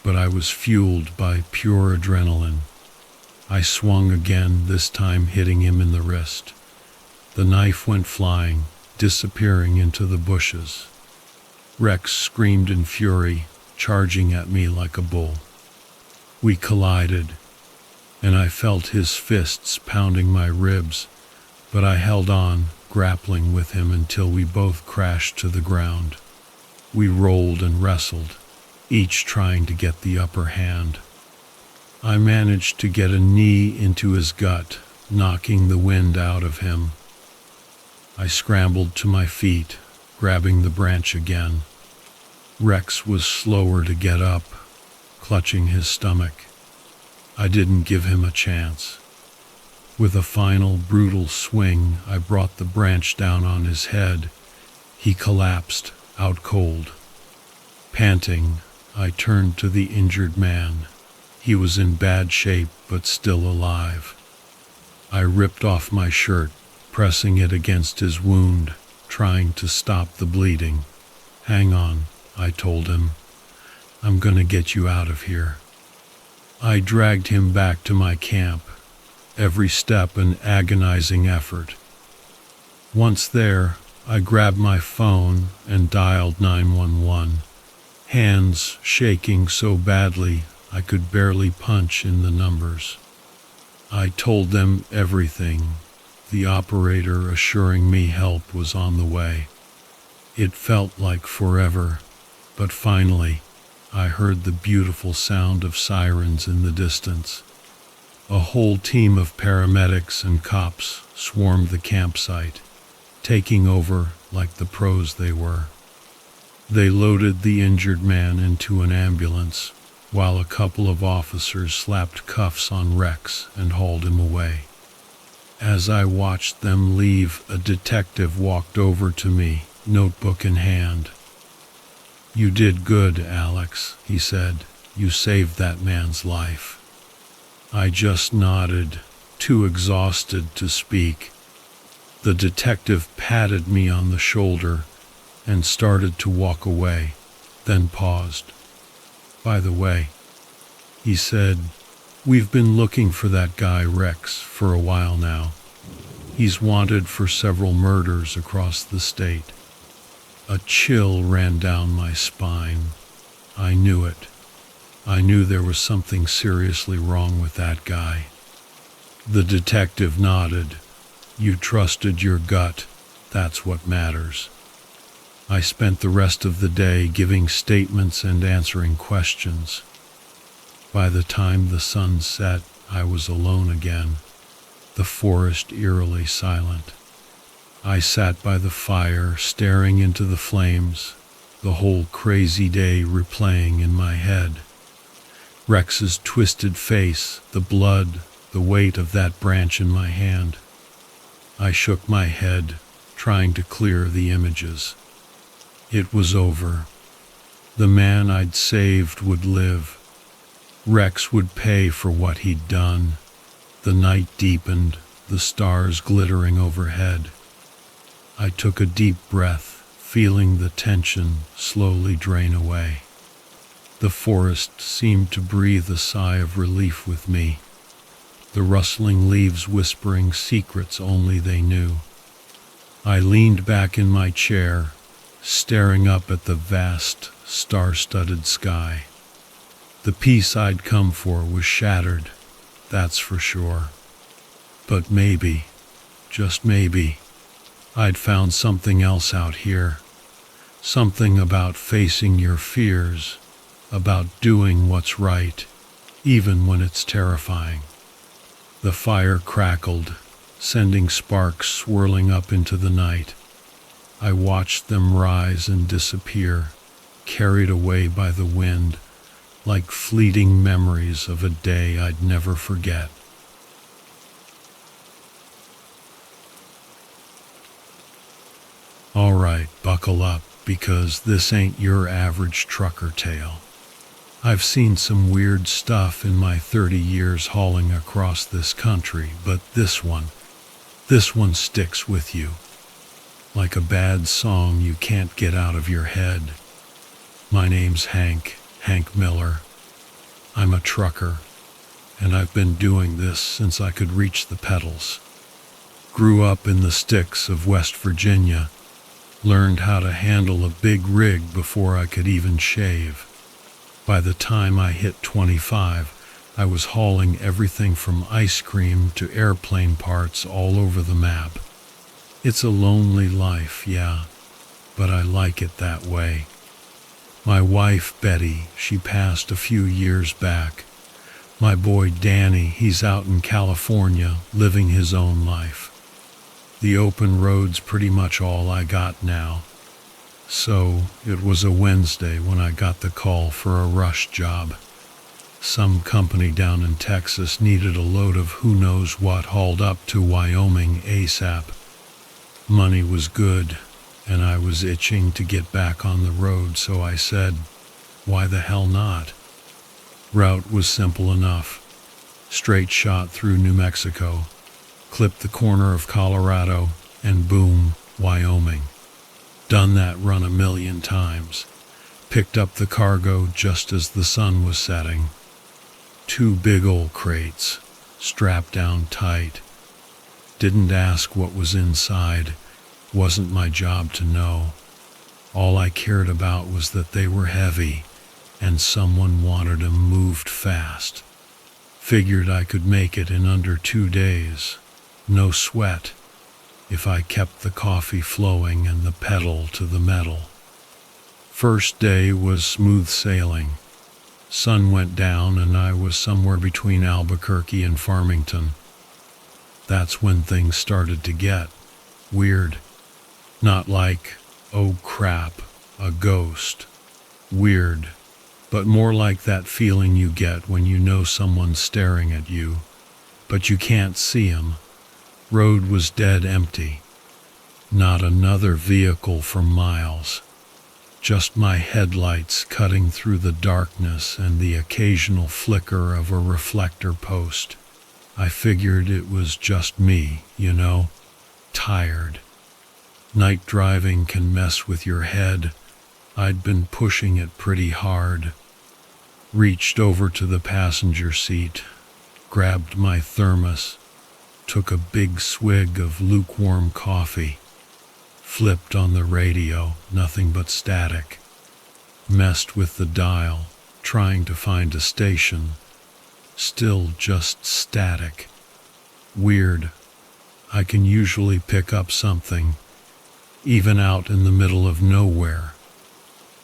but I was fueled by pure adrenaline. I swung again, this time hitting him in the wrist. The knife went flying, disappearing into the bushes. Rex screamed in fury, charging at me like a bull. We collided, and I felt his fists pounding my ribs, but I held on, grappling with him until we both crashed to the ground. We rolled and wrestled, each trying to get the upper hand. I managed to get a knee into his gut, knocking the wind out of him. I scrambled to my feet, grabbing the branch again. Rex was slower to get up, clutching his stomach. I didn't give him a chance. With a final brutal swing, I brought the branch down on his head. He collapsed, out cold. Panting, I turned to the injured man. He was in bad shape, but still alive. I ripped off my shirt, pressing it against his wound, trying to stop the bleeding. "Hang on," I told him. "I'm gonna get you out of here." I dragged him back to my camp, every step an agonizing effort. Once there, I grabbed my phone and dialed 911, hands shaking so badly I could barely punch in the numbers. I told them everything, the operator assuring me help was on the way. It felt like forever, but finally, I heard the beautiful sound of sirens in the distance. A whole team of paramedics and cops swarmed the campsite, taking over like the pros they were. They loaded the injured man into an ambulance, while a couple of officers slapped cuffs on Rex and hauled him away. As I watched them leave, a detective walked over to me, notebook in hand. "You did good, Alex," he said. "You saved that man's life." I just nodded, too exhausted to speak. The detective patted me on the shoulder and started to walk away, then paused. "By the way," he said, "we've been looking for that guy Rex for a while now. He's wanted for several murders across the state." A chill ran down my spine. I knew it. I knew there was something seriously wrong with that guy. The detective nodded. "You trusted your gut. That's what matters." I spent the rest of the day giving statements and answering questions. By the time the sun set, I was alone again, the forest eerily silent. I sat by the fire, staring into the flames, the whole crazy day replaying in my head. Rex's twisted face, the blood, the weight of that branch in my hand. I shook my head, trying to clear the images. It was over. The man I'd saved would live. Rex would pay for what he'd done. The night deepened, the stars glittering overhead. I took a deep breath, feeling the tension slowly drain away. The forest seemed to breathe a sigh of relief with me, the rustling leaves whispering secrets only they knew. I leaned back in my chair, staring up at the vast, star-studded sky. The peace I'd come for was shattered, that's for sure. But maybe, just maybe, I'd found something else out here. Something about facing your fears, about doing what's right, even when it's terrifying. The fire crackled, sending sparks swirling up into the night. I watched them rise and disappear, carried away by the wind, like fleeting memories of a day I'd never forget. All right, buckle up, because this ain't your average trucker tale. I've seen some weird stuff in my 30 years hauling across this country, but this one sticks with you. Like a bad song you can't get out of your head. My name's Hank Miller. I'm a trucker, and I've been doing this since I could reach the pedals. Grew up in the sticks of West Virginia, learned how to handle a big rig before I could even shave. By the time I hit 25, I was hauling everything from ice cream to airplane parts all over the map. It's a lonely life, yeah, but I like it that way. My wife, Betty, she passed a few years back. My boy, Danny, he's out in California, living his own life. The open road's pretty much all I got now. So, it was a Wednesday when I got the call for a rush job. Some company down in Texas needed a load of who knows what hauled up to Wyoming ASAP. Money was good, and I was itching to get back on the road, so I said, why the hell not? Route was simple enough. Straight shot through New Mexico, clipped the corner of Colorado, and boom, Wyoming. Done that run a million times. Picked up the cargo just as the sun was setting. 2 big old crates, strapped down tight. Didn't ask what was inside. Wasn't my job to know. All I cared about was that they were heavy, and someone wanted them moved fast. Figured I could make it in under 2 days. No sweat, if I kept the coffee flowing and the pedal to the metal. First day was smooth sailing. Sun went down and I was somewhere between Albuquerque and Farmington. That's when things started to get weird. Not like, oh crap, a ghost. Weird, but more like that feeling you get when you know someone's staring at you, but you can't see 'em. Road was dead empty. Not another vehicle for miles. Just my headlights cutting through the darkness and the occasional flicker of a reflector post. I figured it was just me, tired. Night driving can mess with your head. I'd been pushing it pretty hard. Reached over to the passenger seat, grabbed my thermos, took a big swig of lukewarm coffee, flipped on the radio, nothing but static. Messed with the dial, trying to find a station. Still just static. Weird. I can usually pick up something, even out in the middle of nowhere.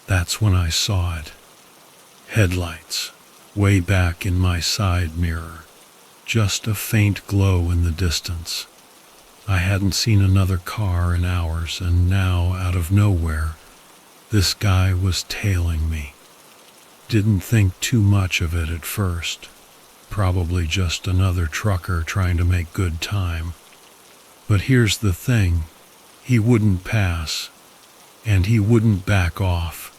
That's when I saw it. Headlights, way back in my side mirror. Just a faint glow in the distance. I hadn't seen another car in hours, and now, out of nowhere, this guy was tailing me. Didn't think too much of it at first. Probably just another trucker trying to make good time. But here's the thing, he wouldn't pass, and he wouldn't back off.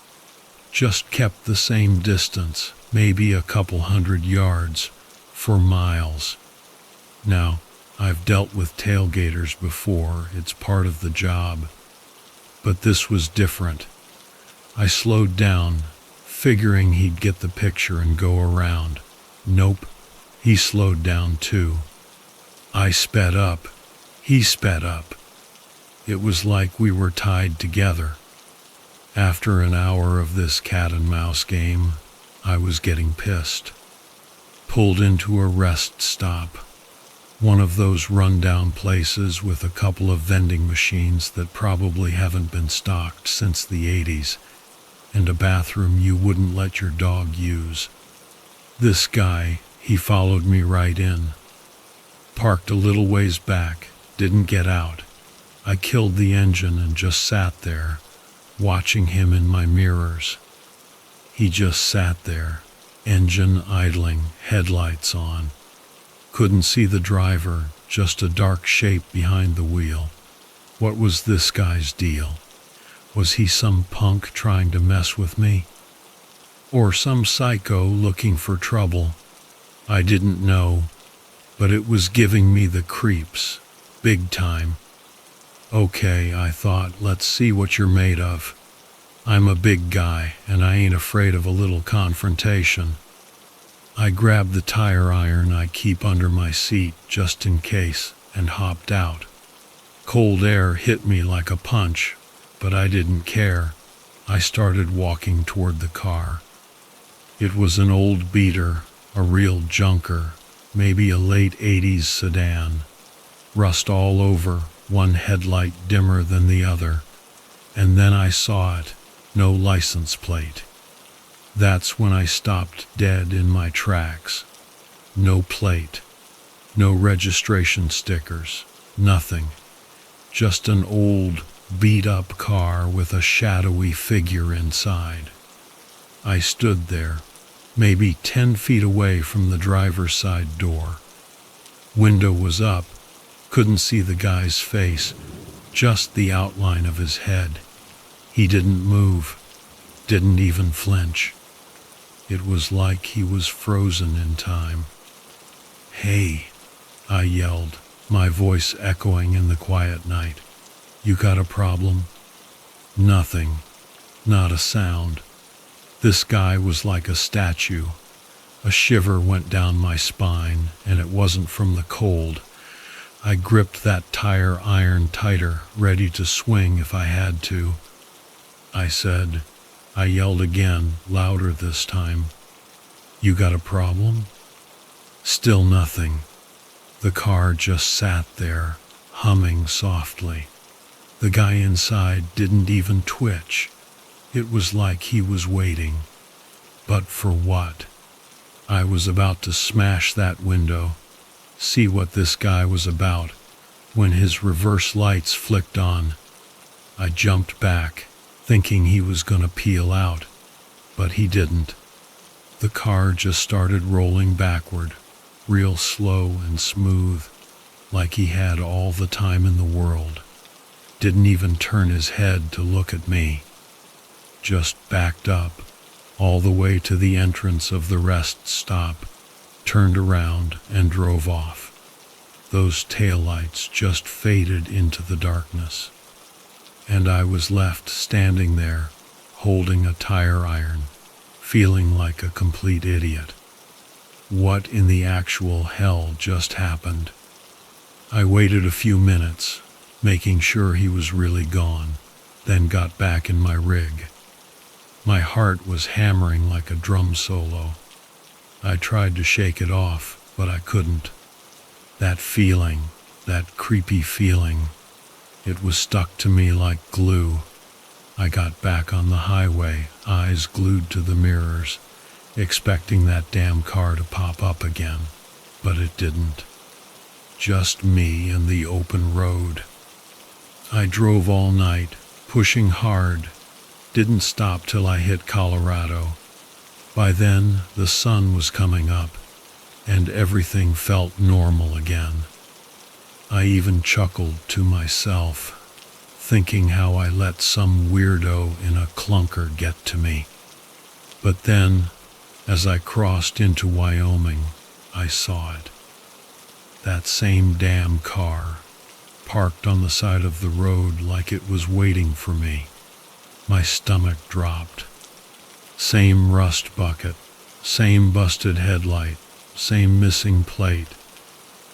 Just kept the same distance, maybe a couple 100 yards, for miles. Now, I've dealt with tailgaters before, it's part of the job. But this was different. I slowed down, figuring he'd get the picture and go around. Nope, he slowed down too. I sped up. He sped up. It was like we were tied together. After an hour of this cat and mouse game, I was getting pissed. Pulled into a rest stop. One of those rundown places with a couple of vending machines that probably haven't been stocked since the 80s, and a bathroom you wouldn't let your dog use. This guy, he followed me right in. Parked a little ways back, didn't get out. I killed the engine and just sat there, watching him in my mirrors. He just sat there, engine idling, headlights on. Couldn't see the driver, just a dark shape behind the wheel. What was this guy's deal? Was he some punk trying to mess with me? Or some psycho looking for trouble? I didn't know, but it was giving me the creeps, big time. Okay, I thought, let's see what you're made of. I'm a big guy, and I ain't afraid of a little confrontation. I grabbed the tire iron I keep under my seat just in case and hopped out. Cold air hit me like a punch, but I didn't care. I started walking toward the car. It was an old beater, a real junker, maybe a late 80s sedan. Rust all over, one headlight dimmer than the other. And then I saw it, no license plate. That's when I stopped dead in my tracks. No plate, no registration stickers, nothing. Just an old, beat-up car with a shadowy figure inside. I stood there, maybe 10 feet away from the driver's side door. Window was up, couldn't see the guy's face, just the outline of his head. He didn't move, didn't even flinch. It was like he was frozen in time. "Hey," I yelled, my voice echoing in the quiet night. "You got a problem?" Nothing, not a sound. This guy was like a statue. A shiver went down my spine, and it wasn't from the cold. I gripped that tire iron tighter, ready to swing if I had to. I yelled again, louder this time. "You got a problem?" Still nothing. The car just sat there, humming softly. The guy inside didn't even twitch. It was like he was waiting. But for what? I was about to smash that window, see what this guy was about, when his reverse lights flicked on. I jumped back, thinking he was gonna peel out, but he didn't. The car just started rolling backward, real slow and smooth, like he had all the time in the world. Didn't even turn his head to look at me. Just backed up, all the way to the entrance of the rest stop, turned around and drove off. Those taillights just faded into the darkness. And I was left standing there, holding a tire iron, feeling like a complete idiot. What in the actual hell just happened? I waited a few minutes, making sure he was really gone, then got back in my rig. My heart was hammering like a drum solo. I tried to shake it off, but I couldn't. That feeling, that creepy feeling, it was stuck to me like glue. I got back on the highway, eyes glued to the mirrors, expecting that damn car to pop up again, but it didn't. Just me and the open road. I drove all night, pushing hard, didn't stop till I hit Colorado. By then, the sun was coming up, and everything felt normal again. I even chuckled to myself, thinking how I let some weirdo in a clunker get to me. But then, as I crossed into Wyoming, I saw it. that same damn car, parked on the side of the road like it was waiting for me. My stomach dropped. Same rust bucket, same busted headlight, same missing plate.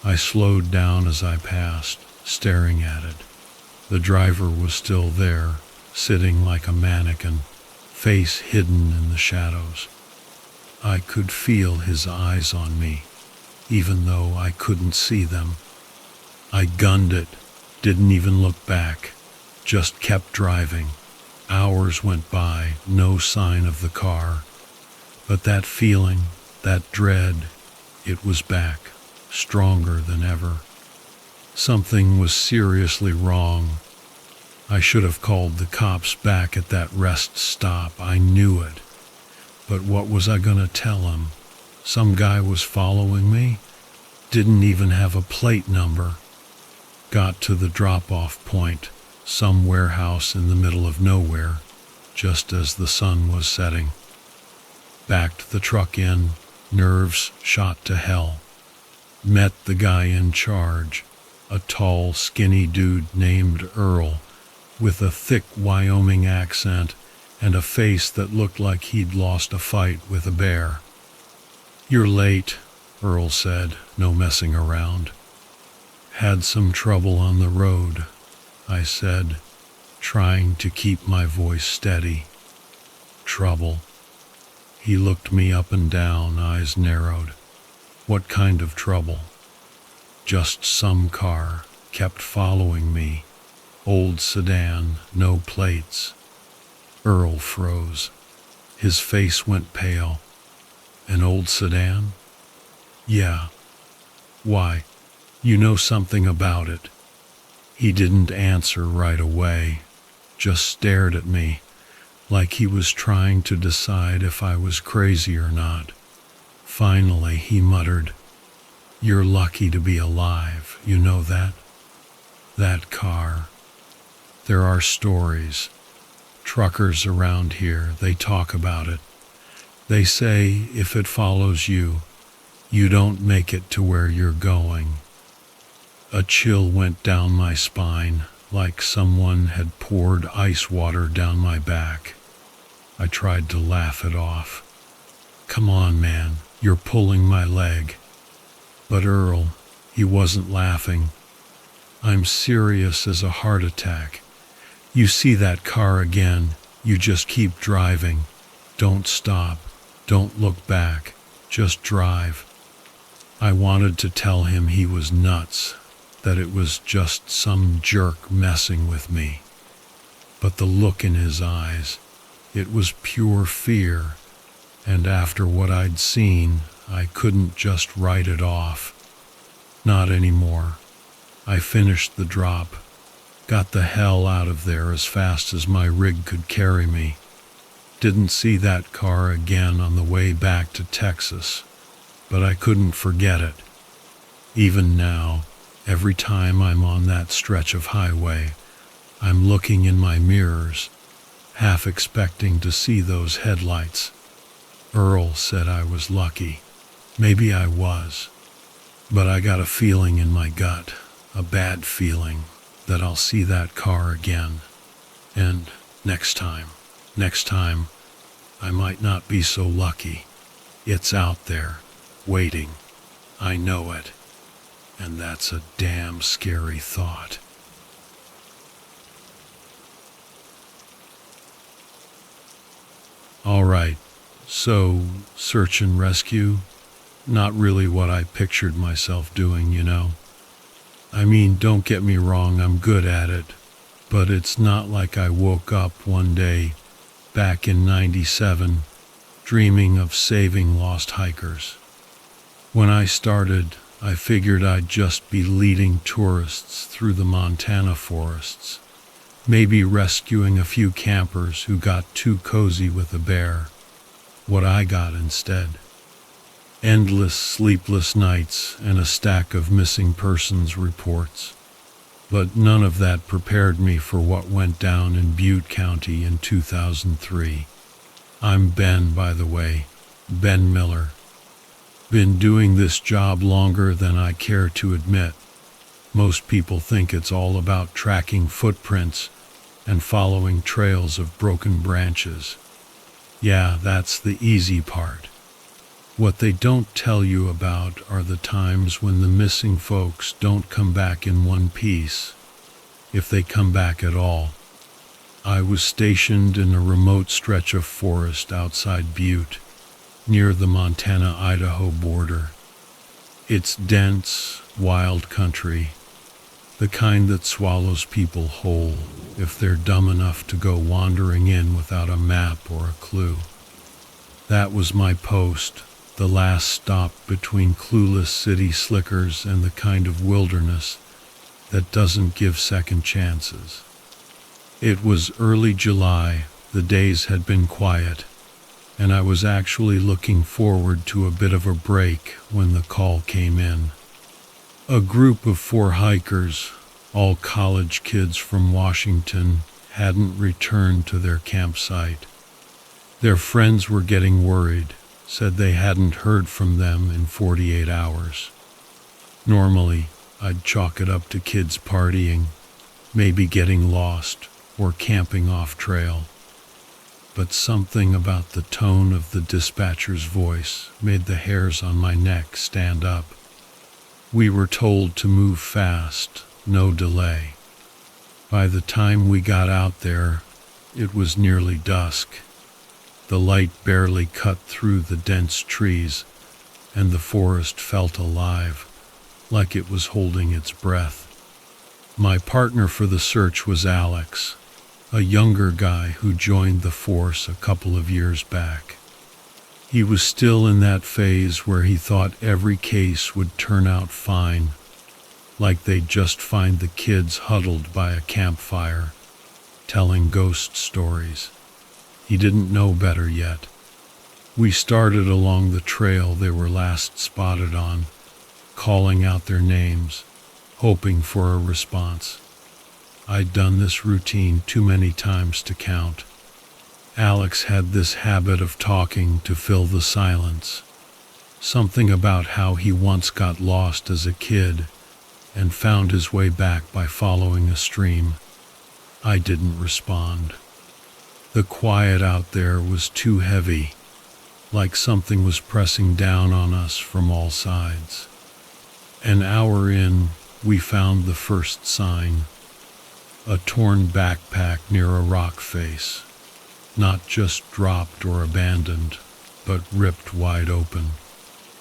I slowed down as I passed, staring at it. The driver was still there, sitting like a mannequin, face hidden in the shadows. I could feel his eyes on me, even though I couldn't see them. I gunned it, didn't even look back, just kept driving. Hours went by, no sign of the car. But that feeling, that dread, it was back, stronger than ever. Something was seriously wrong. I should have called the cops back at that rest stop. I knew it. But what was I gonna tell him? Some guy was following me? Didn't even have a plate number. Got to the drop-off point, some warehouse in the middle of nowhere, just as the sun was setting. Backed the truck in, nerves shot to hell. Met the guy in charge, a tall, skinny dude named Earl, with a thick Wyoming accent and a face that looked like he'd lost a fight with a bear. "You're late," Earl said, no messing around. "Had some trouble on the road," I said, trying to keep my voice steady. "Trouble?" He looked me up and down, eyes narrowed. "What kind of trouble?" "Just some car kept following me. Old sedan, no plates." Earl froze. His face went pale. "An old sedan?" "Yeah." "Why? You know something about it." He didn't answer right away, just stared at me, like he was trying to decide if I was crazy or not. Finally, he muttered, "You're lucky to be alive, you know that? That car. There are stories. Truckers around here, they talk about it. They say if it follows you, you don't make it to where you're going." A chill went down my spine, like someone had poured ice water down my back. I tried to laugh it off. "Come on, man, you're pulling my leg." But Earl, he wasn't laughing. "I'm serious as a heart attack. You see that car again, you just keep driving. Don't stop, don't look back, just drive." I wanted to tell him he was nuts, that it was just some jerk messing with me. But the look in his eyes, it was pure fear, and after what I'd seen, I couldn't just write it off. Not anymore. I finished the drop, got the hell out of there as fast as my rig could carry me. Didn't see that car again on the way back to Texas, but I couldn't forget it. Even now, every time I'm on that stretch of highway, I'm looking in my mirrors, half expecting to see those headlights. Earl said I was lucky. Maybe I was. But I got a feeling in my gut, a bad feeling, that I'll see that car again. And next time, I might not be so lucky. It's out there, waiting. I know it. And that's a damn scary thought. All right, so search and rescue, not really what I pictured myself doing, you know. I mean, don't get me wrong, I'm good at it, but it's not like I woke up one day back in '97 dreaming of saving lost hikers. When I started, I figured I'd just be leading tourists through the Montana forests, maybe rescuing a few campers who got too cozy with a bear. What I got instead: endless sleepless nights and a stack of missing persons reports. But none of that prepared me for what went down in Butte County in 2003. I'm Ben, by the way, Ben Miller. Been doing this job longer than I care to admit. Most people think it's all about tracking footprints and following trails of broken branches. Yeah, that's the easy part. What they don't tell you about are the times when the missing folks don't come back in one piece, if they come back at all. I was stationed in a remote stretch of forest outside Butte, near the Montana-Idaho border. It's dense, wild country, the kind that swallows people whole if they're dumb enough to go wandering in without a map or a clue. That was my post, the last stop between clueless city slickers and the kind of wilderness that doesn't give second chances. It was early July, the days had been quiet, and I was actually looking forward to a bit of a break when the call came in. A group of 4 hikers, all college kids from Washington, hadn't returned to their campsite. Their friends were getting worried, said they hadn't heard from them in 48 hours. Normally, I'd chalk it up to kids partying, maybe getting lost, or camping off trail. But something about the tone of the dispatcher's voice made the hairs on my neck stand up. We were told to move fast, no delay. By the time we got out there, it was nearly dusk. The light barely cut through the dense trees, and the forest felt alive, like it was holding its breath. My partner for the search was Alex, a younger guy who joined the force a couple of years back. He was still in that phase where he thought every case would turn out fine, like they'd just find the kids huddled by a campfire, telling ghost stories. He didn't know better yet. We started along the trail they were last spotted on, calling out their names, hoping for a response. I'd done this routine too many times to count. Alex had this habit of talking to fill the silence. Something about how he once got lost as a kid and found his way back by following a stream. I didn't respond. The quiet out there was too heavy, like something was pressing down on us from all sides. An hour in, we found the first sign. A torn backpack near a rock face. Not just dropped or abandoned, but ripped wide open.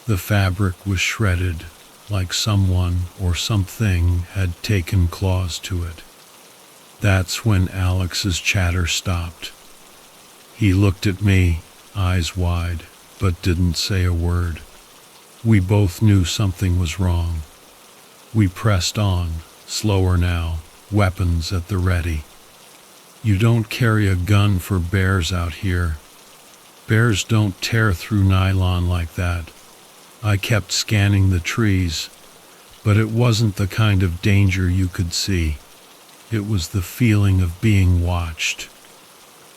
The fabric was shredded, like someone or something had taken claws to it. That's when Alex's chatter stopped. He looked at me, eyes wide, but didn't say a word. We both knew something was wrong. We pressed on, slower now, weapons at the ready. You don't carry a gun for bears out here. Bears don't tear through nylon like that. I kept scanning the trees, but it wasn't the kind of danger you could see. It was the feeling of being watched.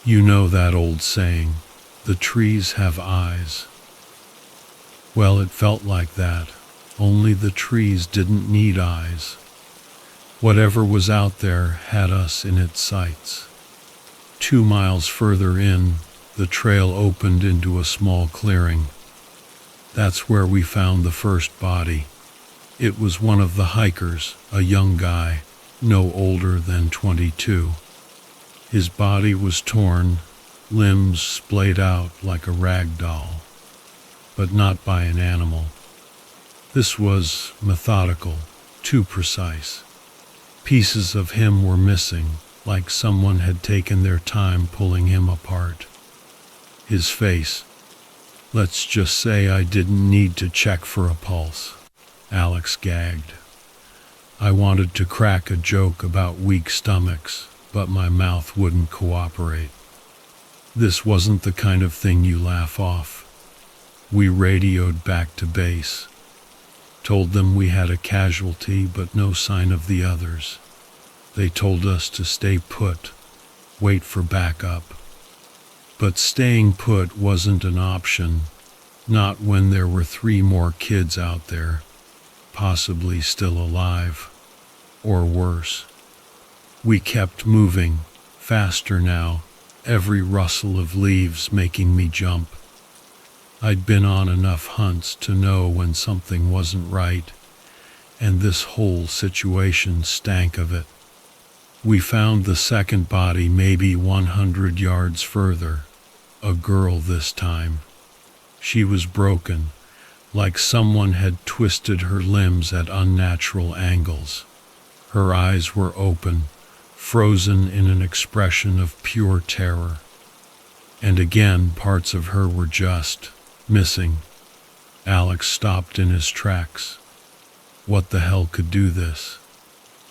You know that old saying, the trees have eyes. Well, it felt like that, only the trees didn't need eyes. Whatever was out there had us in its sights. 2 miles further in, the trail opened into a small clearing. That's where we found the first body. It was one of the hikers, a young guy, no older than 22. His body was torn, limbs splayed out like a rag doll, but not by an animal. This was methodical, too precise. Pieces of him were missing, like someone had taken their time pulling him apart. His face. Let's just say I didn't need to check for a pulse. Alex gagged. I wanted to crack a joke about weak stomachs, but my mouth wouldn't cooperate. This wasn't the kind of thing you laugh off. We radioed back to base. Told them we had a casualty but no sign of the others. They told us to stay put, wait for backup. But staying put wasn't an option. Not when there were 3 more kids out there, possibly still alive, or worse. We kept moving, faster now, every rustle of leaves making me jump. I'd been on enough hunts to know when something wasn't right, and this whole situation stank of it. We found the second body maybe 100 yards further, a girl this time. She was broken, like someone had twisted her limbs at unnatural angles. Her eyes were open, frozen in an expression of pure terror. And again, parts of her were just missing. Alex stopped in his tracks. What the hell could do this?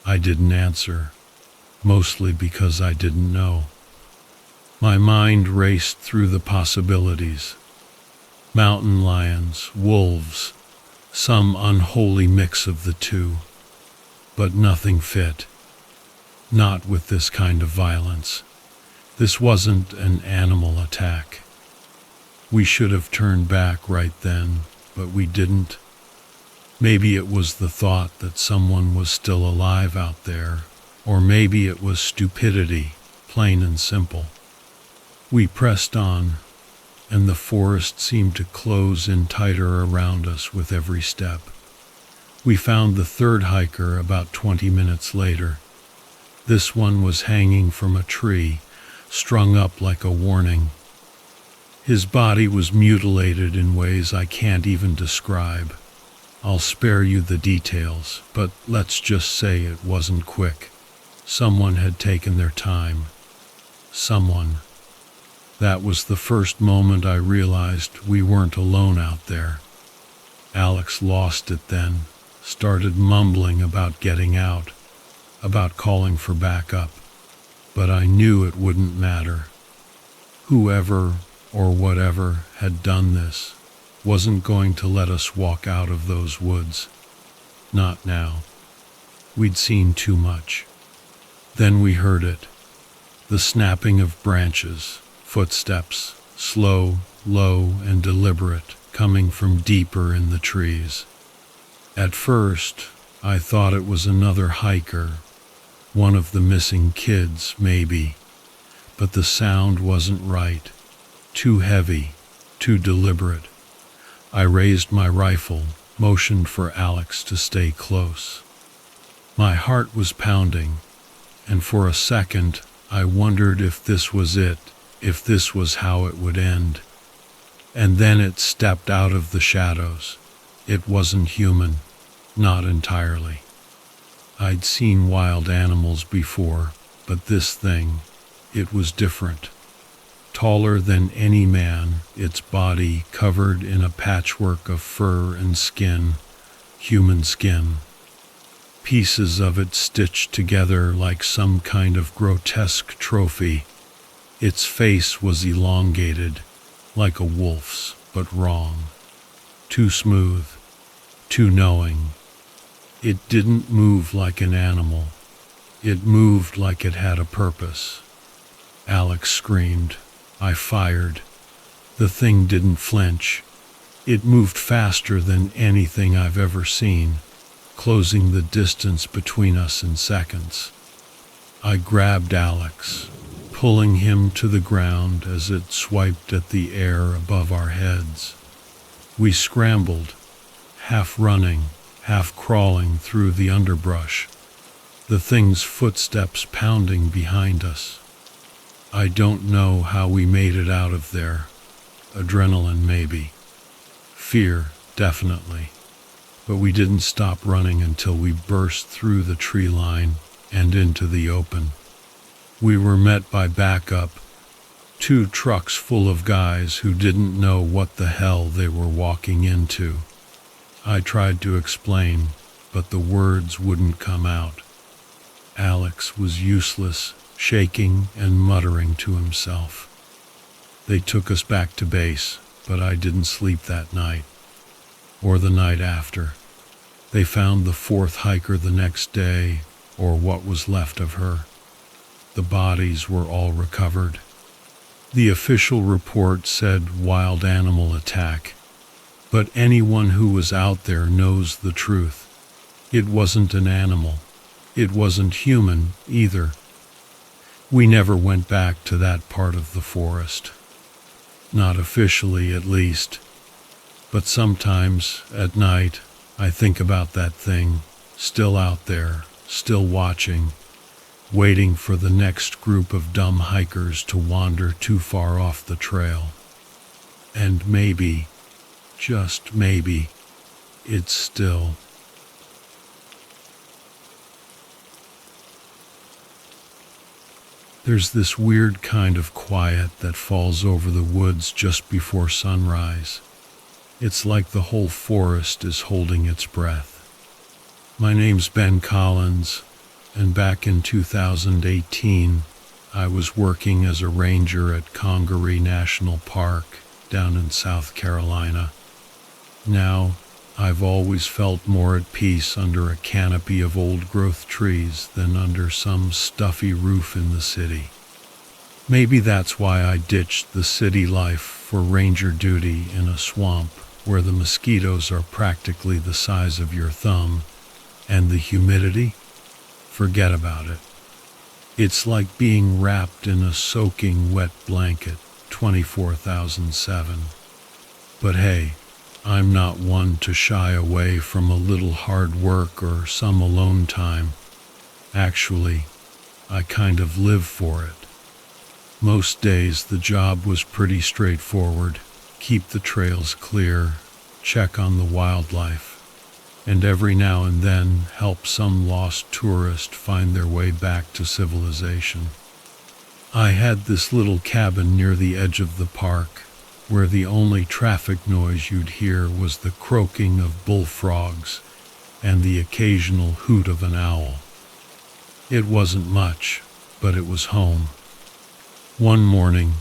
I didn't answer, mostly because I didn't know. My mind raced through the possibilities. Mountain lions, wolves, some unholy mix of the two. But nothing fit. Not with this kind of violence. This wasn't an animal attack. We should have turned back right then, but we didn't. Maybe it was the thought that someone was still alive out there, or maybe it was stupidity, plain and simple. We pressed on, and the forest seemed to close in tighter around us with every step. We found the third hiker about 20 minutes later. This one was hanging from a tree, strung up like a warning. His body was mutilated in ways I can't even describe. I'll spare you the details, but let's just say it wasn't quick. Someone had taken their time. Someone. That was the first moment I realized we weren't alone out there. Alex lost it then, started mumbling about getting out, about calling for backup. But I knew it wouldn't matter. Whoever or whatever had done this wasn't going to let us walk out of those woods. Not now. We'd seen too much. Then we heard it. The snapping of branches, footsteps, slow, low, and deliberate, coming from deeper in the trees. At first, I thought it was another hiker, one of the missing kids, maybe. But the sound wasn't right. Too heavy, too deliberate. I raised my rifle, motioned for Alex to stay close. My heart was pounding, and for a second I wondered if this was it, if this was how it would end. And then it stepped out of the shadows. It wasn't human, not entirely. I'd seen wild animals before, but this thing, it was different. Taller than any man, its body covered in a patchwork of fur and skin, human skin. Pieces of it stitched together like some kind of grotesque trophy. Its face was elongated, like a wolf's, but wrong. Too smooth, too knowing. It didn't move like an animal. It moved like it had a purpose. Alex screamed. I fired. The thing didn't flinch. It moved faster than anything I've ever seen, closing the distance between us in seconds. I grabbed Alex, pulling him to the ground as it swiped at the air above our heads. We scrambled, half running, half crawling through the underbrush, the thing's footsteps pounding behind us. I don't know how we made it out of there. Adrenaline, maybe. Fear, definitely. But we didn't stop running until we burst through the tree line and into the open. We were met by backup, 2 trucks full of guys who didn't know what the hell they were walking into. I tried to explain, but the words wouldn't come out. Alex was useless, shaking and muttering to himself. They took us back to base, but I didn't sleep that night, or the night after. They found the 4th hiker the next day, or what was left of her. The bodies were all recovered. The official report said wild animal attack, But anyone who was out there knows the truth. It wasn't an animal. It wasn't human either. We never went back to that part of the forest. Not officially, at least. But sometimes, at night, I think about that thing, still out there, still watching, waiting for the next group of dumb hikers to wander too far off the trail. And maybe, just maybe, it's still. There's this weird kind of quiet that falls over the woods just before sunrise. It's like the whole forest is holding its breath. My name's Ben Collins, and back in 2018, I was working as a ranger at Congaree National Park down in South Carolina. Now, I've always felt more at peace under a canopy of old-growth trees than under some stuffy roof in the city. Maybe that's why I ditched the city life for ranger duty in a swamp where the mosquitoes are practically the size of your thumb, and the humidity? Forget about it. It's like being wrapped in a soaking wet blanket 24/7. But hey, I'm not one to shy away from a little hard work or some alone time. Actually, I kind of live for it. Most days the job was pretty straightforward. Keep the trails clear, check on the wildlife, and every now and then help some lost tourist find their way back to civilization. I had this little cabin near the edge of the park, where the only traffic noise you'd hear was the croaking of bullfrogs and the occasional hoot of an owl. It wasn't much, but it was home. One morning,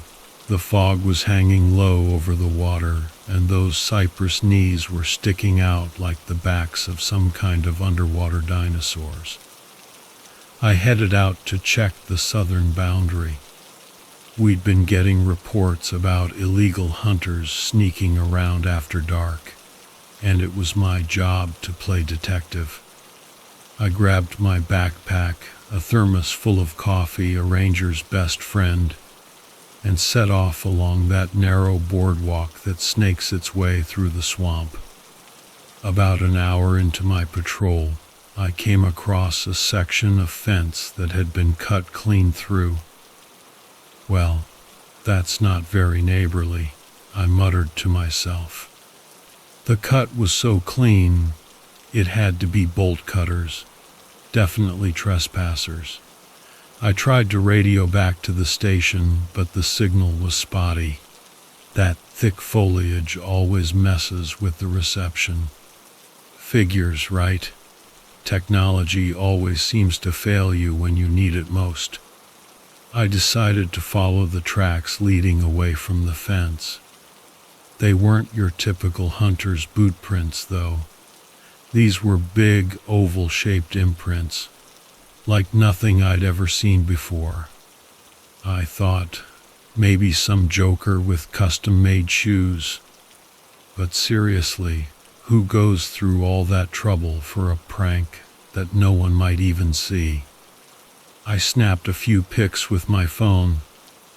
the fog was hanging low over the water, and those cypress knees were sticking out like the backs of some kind of underwater dinosaurs. I headed out to check the southern boundary. We'd been getting reports about illegal hunters sneaking around after dark, and it was my job to play detective. I grabbed my backpack, a thermos full of coffee, a ranger's best friend, and set off along that narrow boardwalk that snakes its way through the swamp. About an hour into my patrol, I came across a section of fence that had been cut clean through. Well, that's not very neighborly, I muttered to myself. The cut was so clean, it had to be bolt cutters, definitely trespassers. I tried to radio back to the station, but the signal was spotty. That thick foliage always messes with the reception. Figures, right? Technology always seems to fail you when you need it most. I decided to follow the tracks leading away from the fence. They weren't your typical hunter's boot prints, though. These were big, oval-shaped imprints, like nothing I'd ever seen before. I thought, maybe some joker with custom-made shoes. But seriously, who goes through all that trouble for a prank that no one might even see? I snapped a few pics with my phone,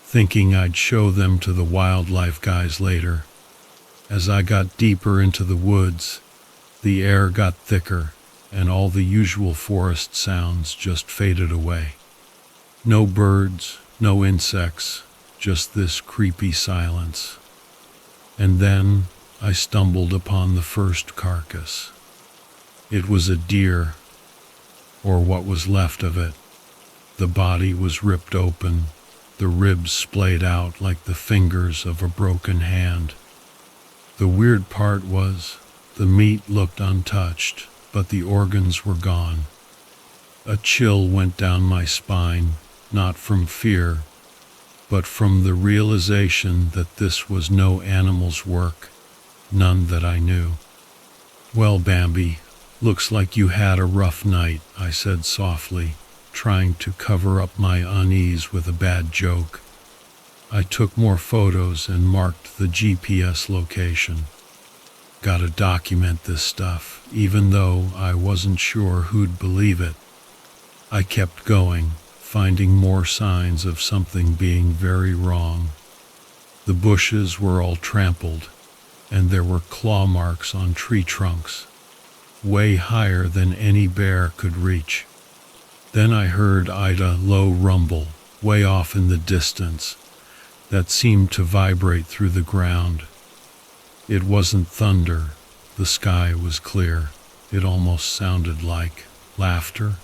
thinking I'd show them to the wildlife guys later. As I got deeper into the woods, the air got thicker, and all the usual forest sounds just faded away. No birds, no insects, just this creepy silence. And then I stumbled upon the first carcass. It was a deer, or what was left of it. The body was ripped open, the ribs splayed out like the fingers of a broken hand. The weird part was, the meat looked untouched, but the organs were gone. A chill went down my spine, not from fear, but from the realization that this was no animal's work, none that I knew. "Well, Bambi, looks like you had a rough night," I said softly, trying to cover up my unease with a bad joke. I took more photos and marked the GPS location. Gotta document this stuff, even though I wasn't sure who'd believe it. I kept going, finding more signs of something being very wrong. The bushes were all trampled, and there were claw marks on tree trunks, way higher than any bear could reach. Then I heard Ida low rumble, way off in the distance, that seemed to vibrate through the ground. It wasn't thunder, the sky was clear. It almost sounded like laughter.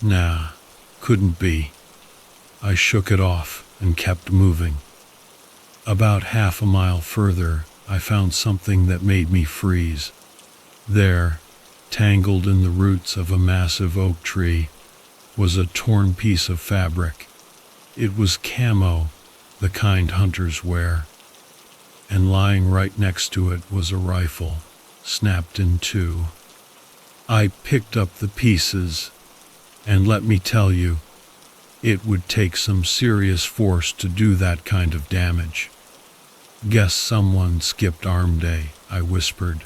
Nah, couldn't be. I shook it off and kept moving. About half a mile further, I found something that made me freeze. There, tangled in the roots of a massive oak tree, was a torn piece of fabric. It was camo, the kind hunters wear. And lying right next to it was a rifle, snapped in two. I picked up the pieces, and let me tell you, it would take some serious force to do that kind of damage. Guess someone skipped arm day, I whispered,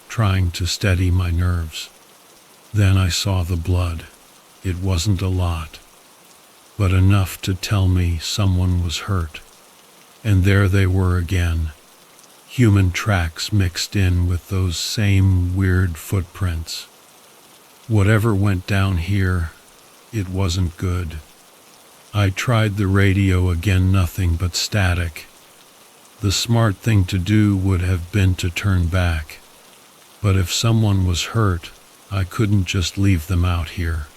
trying to steady my nerves. Then I saw the blood. It wasn't a lot, but enough to tell me someone was hurt. And there they were again. Human tracks mixed in with those same weird footprints. Whatever went down here, it wasn't good. I tried the radio again, nothing but static. The smart thing to do would have been to turn back. But if someone was hurt, I couldn't just leave them out here.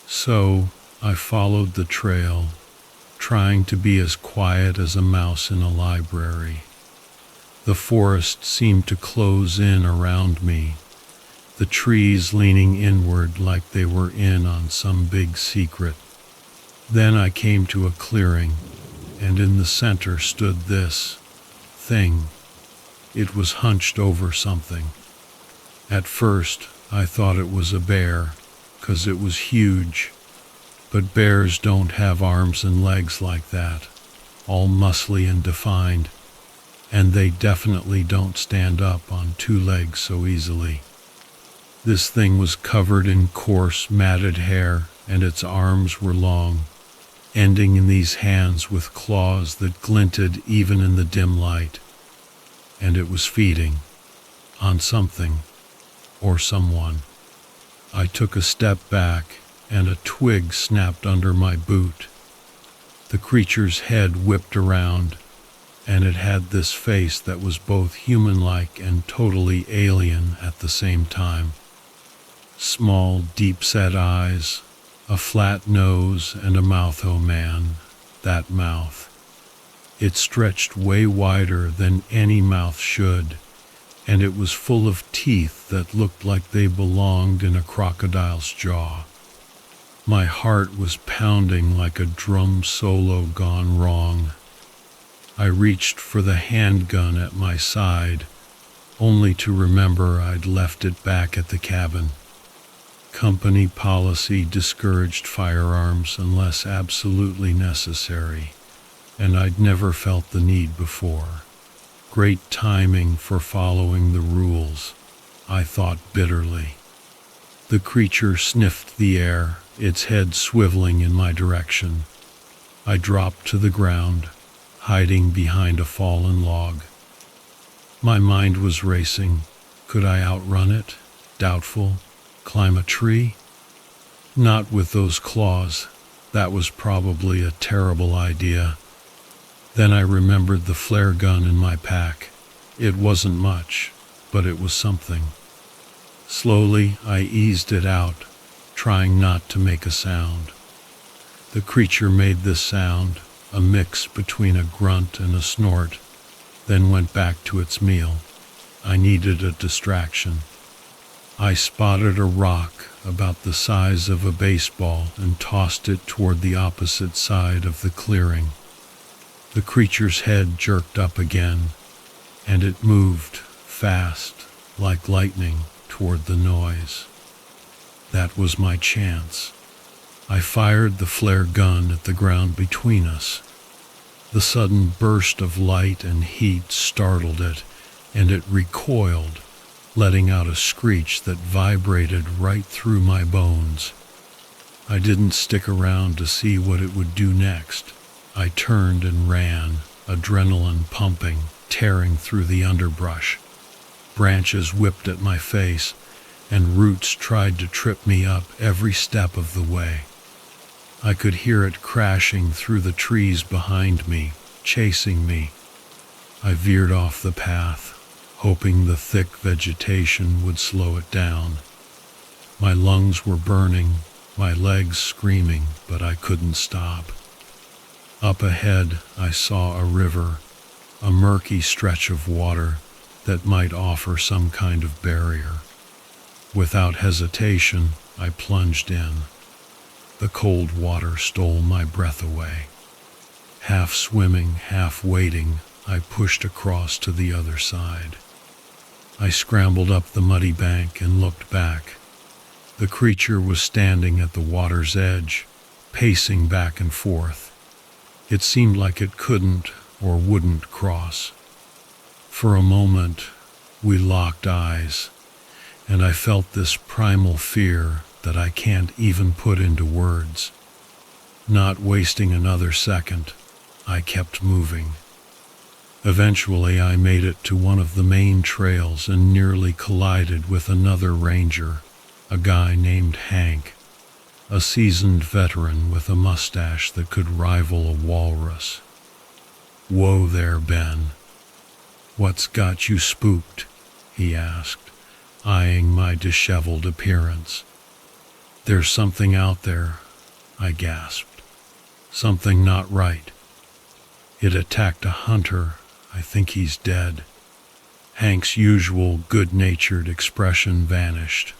So I followed the trail, trying to be as quiet as a mouse in a library. The forest seemed to close in around me, the trees leaning inward like they were in on some big secret. Then I came to a clearing, and in the center stood this thing. It was hunched over something. At first, I thought it was a bear, 'cause it was huge. But bears don't have arms and legs like that, all muscly and defined. And they definitely don't stand up on two legs so easily. This thing was covered in coarse, matted hair, and its arms were long, ending in these hands with claws that glinted even in the dim light. And it was feeding on something or someone. I took a step back, and a twig snapped under my boot. The creature's head whipped around, and it had this face that was both human-like and totally alien at the same time. Small, deep-set eyes, a flat nose, and a mouth. Oh man, that mouth. It stretched way wider than any mouth should, and it was full of teeth that looked like they belonged in a crocodile's jaw. My heart was pounding like a drum solo gone wrong. I reached for the handgun at my side, only to remember I'd left it back at the cabin. Company policy discouraged firearms unless absolutely necessary, and I'd never felt the need before. Great timing for following the rules, I thought bitterly. The creature sniffed the air, its head swiveling in my direction. I dropped to the ground, hiding behind a fallen log. My mind was racing. Could I outrun it? Doubtful. Climb a tree? Not with those claws. That was probably a terrible idea. Then I remembered the flare gun in my pack. It wasn't much, but it was something. Slowly, I eased it out, trying not to make a sound. The creature made this sound, a mix between a grunt and a snort, then went back to its meal. I needed a distraction. I spotted a rock about the size of a baseball and tossed it toward the opposite side of the clearing. The creature's head jerked up again, and it moved fast, like lightning, toward the noise. That was my chance. I fired the flare gun at the ground between us. The sudden burst of light and heat startled it, and it recoiled, letting out a screech that vibrated right through my bones. I didn't stick around to see what it would do next. I turned and ran, adrenaline pumping, tearing through the underbrush. Branches whipped at my face, and roots tried to trip me up every step of the way. I could hear it crashing through the trees behind me, chasing me. I veered off the path, hoping the thick vegetation would slow it down. My lungs were burning, my legs screaming, but I couldn't stop. Up ahead, I saw a river, a murky stretch of water that might offer some kind of barrier. Without hesitation, I plunged in. The cold water stole my breath away. Half swimming, half wading, I pushed across to the other side. I scrambled up the muddy bank and looked back. The creature was standing at the water's edge, pacing back and forth. It seemed like it couldn't or wouldn't cross. For a moment, we locked eyes, and I felt this primal fear that I can't even put into words. Not wasting another second, I kept moving. Eventually, I made it to one of the main trails and nearly collided with another ranger, a guy named Hank, a seasoned veteran with a mustache that could rival a walrus. "Whoa there, Ben. What's got you spooked?" he asked, eyeing my disheveled appearance. "There's something out there," I gasped. "Something not right. It attacked a hunter. I think he's dead." Hank's usual good-natured expression vanished.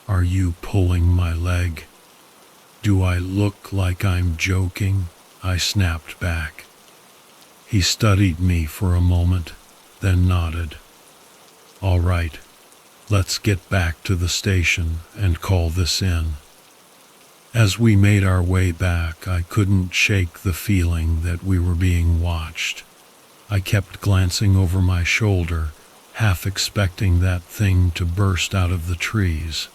"Are you pulling my leg?" "Do I look like I'm joking?" I snapped back. He studied me for a moment, then nodded. "All right, let's get back to the station and call this in." As we made our way back, I couldn't shake the feeling that we were being watched. I kept glancing over my shoulder, half expecting that thing to burst out of the trees.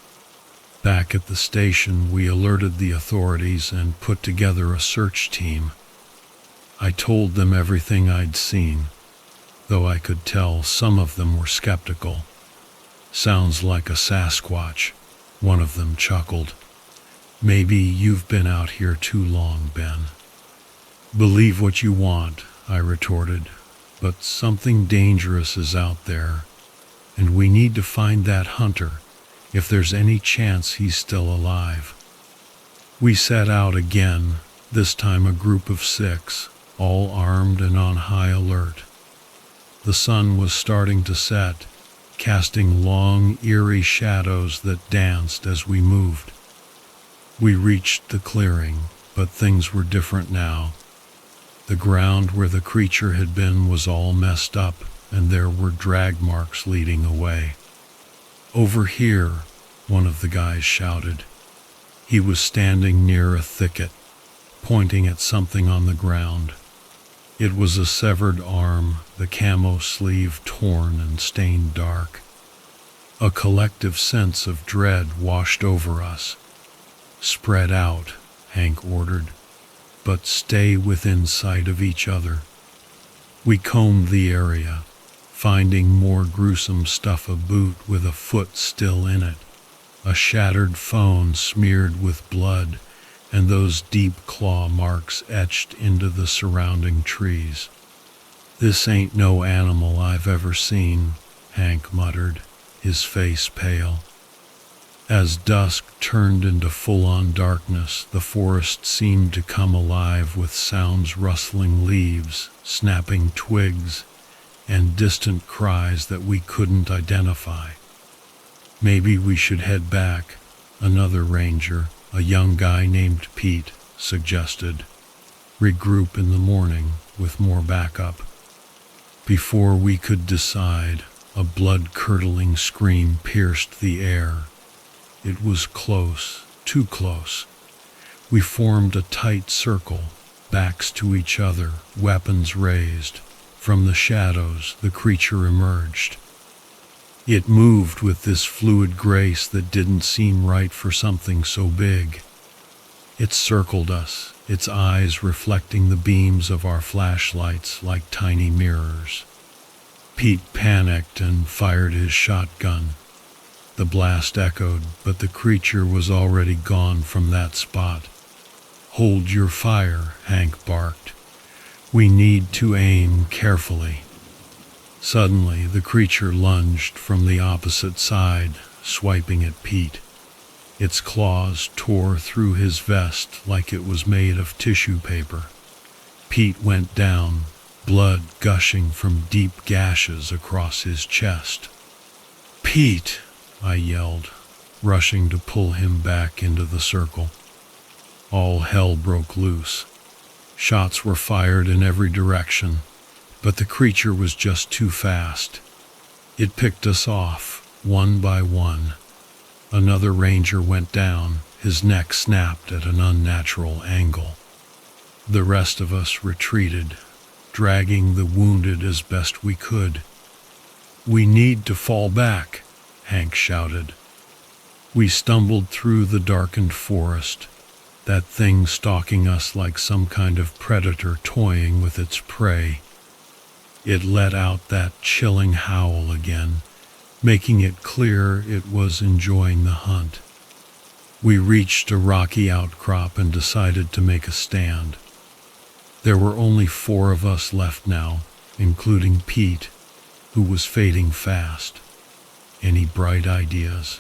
Back at the station, we alerted the authorities and put together a search team. I told them everything I'd seen, though I could tell some of them were skeptical. "Sounds like a Sasquatch," one of them chuckled. "Maybe you've been out here too long, Ben." "Believe what you want," I retorted, "but something dangerous is out there, and we need to find that hunter if there's any chance he's still alive." We set out again, this time a group of 6, all armed and on high alert. The sun was starting to set, casting long, eerie shadows that danced as we moved. We reached the clearing, but things were different now. The ground where the creature had been was all messed up, and there were drag marks leading away. "Over here," one of the guys shouted. He was standing near a thicket, pointing at something on the ground. It was a severed arm, the camo sleeve torn and stained dark. A collective sense of dread washed over us. "Spread out," Hank ordered, "but stay within sight of each other." We combed the area, finding more gruesome stuff: a boot with a foot still in it, a shattered phone smeared with blood, and those deep claw marks etched into the surrounding trees. "This ain't no animal I've ever seen," Hank muttered, his face pale. As dusk turned into full-on darkness, the forest seemed to come alive with sounds: rustling leaves, snapping twigs, and distant cries that we couldn't identify. "Maybe we should head back," another ranger, a young guy named Pete, suggested. "Regroup in the morning with more backup." Before we could decide, a blood-curdling scream pierced the air. It was close, too close. We formed a tight circle, backs to each other, weapons raised. From the shadows, the creature emerged, It moved with this fluid grace that didn't seem right for something so big. It circled us, its eyes reflecting the beams of our flashlights like tiny mirrors. Pete panicked and fired his shotgun. The blast echoed, but the creature was already gone from that spot. "Hold your fire," Hank barked. "We need to aim carefully." Suddenly, the creature lunged from the opposite side, swiping at Pete. Its claws tore through his vest like it was made of tissue paper. Pete went down, blood gushing from deep gashes across his chest. "Pete!" I yelled, rushing to pull him back into the circle. All hell broke loose. Shots were fired in every direction, but the creature was just too fast. It picked us off, one by one. Another ranger went down, his neck snapped at an unnatural angle. The rest of us retreated, dragging the wounded as best we could. "We need to fall back," Hank shouted. We stumbled through the darkened forest, that thing stalking us like some kind of predator toying with its prey. It let out that chilling howl again, making it clear it was enjoying the hunt. We reached a rocky outcrop and decided to make a stand. There were only 4 of us left now, including Pete, who was fading fast. "Any bright ideas?"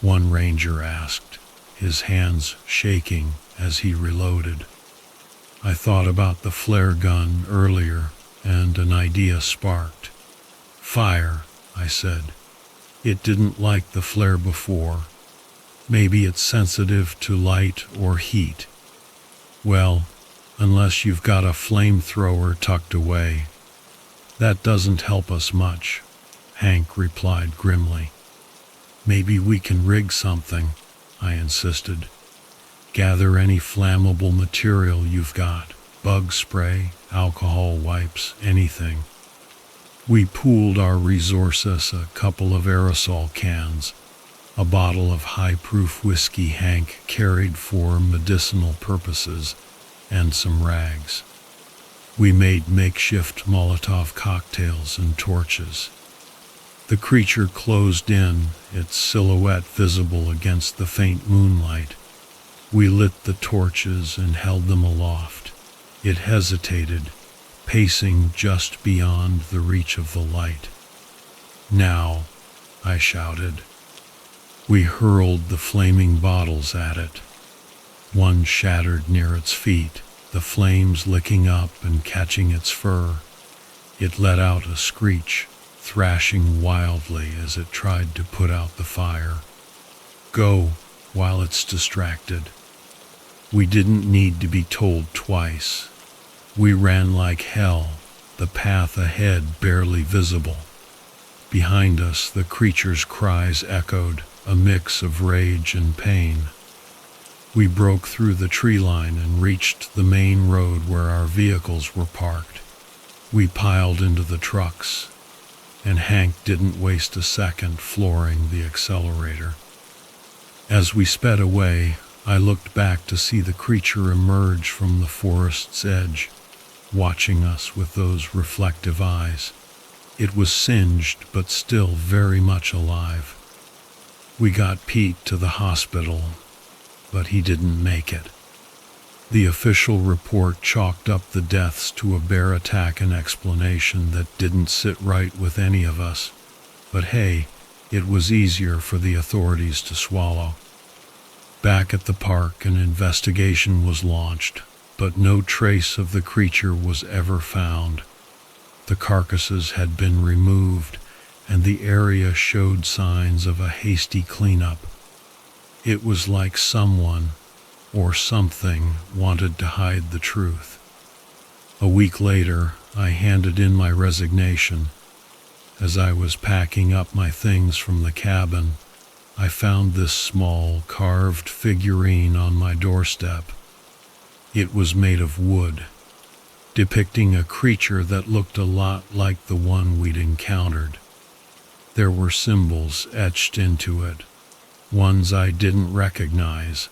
one ranger asked, his hands shaking as he reloaded. I thought about the flare gun earlier, and an idea sparked. "Fire," I said. "It didn't like the flare before. Maybe it's sensitive to light or heat." "Well, unless you've got a flamethrower tucked away. That doesn't help us much," Hank replied grimly. "Maybe we can rig something," I insisted. "Gather any flammable material you've got, bug spray, alcohol wipes, anything." We pooled our resources, a couple of aerosol cans, a bottle of high-proof whiskey Hank carried for medicinal purposes, and some rags. We made makeshift Molotov cocktails and torches. The creature closed in, its silhouette visible against the faint moonlight. We lit the torches and held them aloft. It hesitated, pacing just beyond the reach of the light. "Now," I shouted. We hurled the flaming bottles at it. One shattered near its feet, the flames licking up and catching its fur. It let out a screech, thrashing wildly as it tried to put out the fire. "Go, while it's distracted." We didn't need to be told twice. We ran like hell, the path ahead barely visible. Behind us, the creature's cries echoed, a mix of rage and pain. We broke through the tree line and reached the main road where our vehicles were parked. We piled into the trucks, and Hank didn't waste a second flooring the accelerator. As we sped away, I looked back to see the creature emerge from the forest's edge, watching us with those reflective eyes. It was singed, but still very much alive. We got Pete to the hospital, but he didn't make it. The official report chalked up the deaths to a bear attack, an explanation that didn't sit right with any of us. But hey, it was easier for the authorities to swallow. Back at the park, an investigation was launched, but no trace of the creature was ever found. The carcasses had been removed, and the area showed signs of a hasty cleanup. It was like someone, or something, wanted to hide the truth. A week later, I handed in my resignation. As I was packing up my things from the cabin, I found this small, carved figurine on my doorstep. It was made of wood, depicting a creature that looked a lot like the one we'd encountered. There were symbols etched into it, ones I didn't recognize.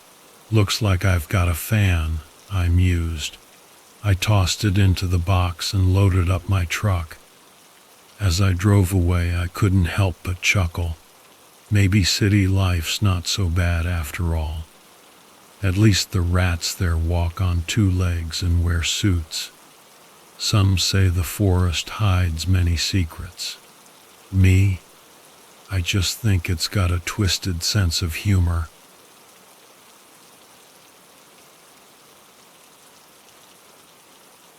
Looks like I've got a fan, I mused. I tossed it into the box and loaded up my truck. As I drove away, I couldn't help but chuckle. Maybe city life's not so bad after all. At least the rats there walk on two legs and wear suits. Some say the forest hides many secrets. Me, I just think it's got a twisted sense of humor.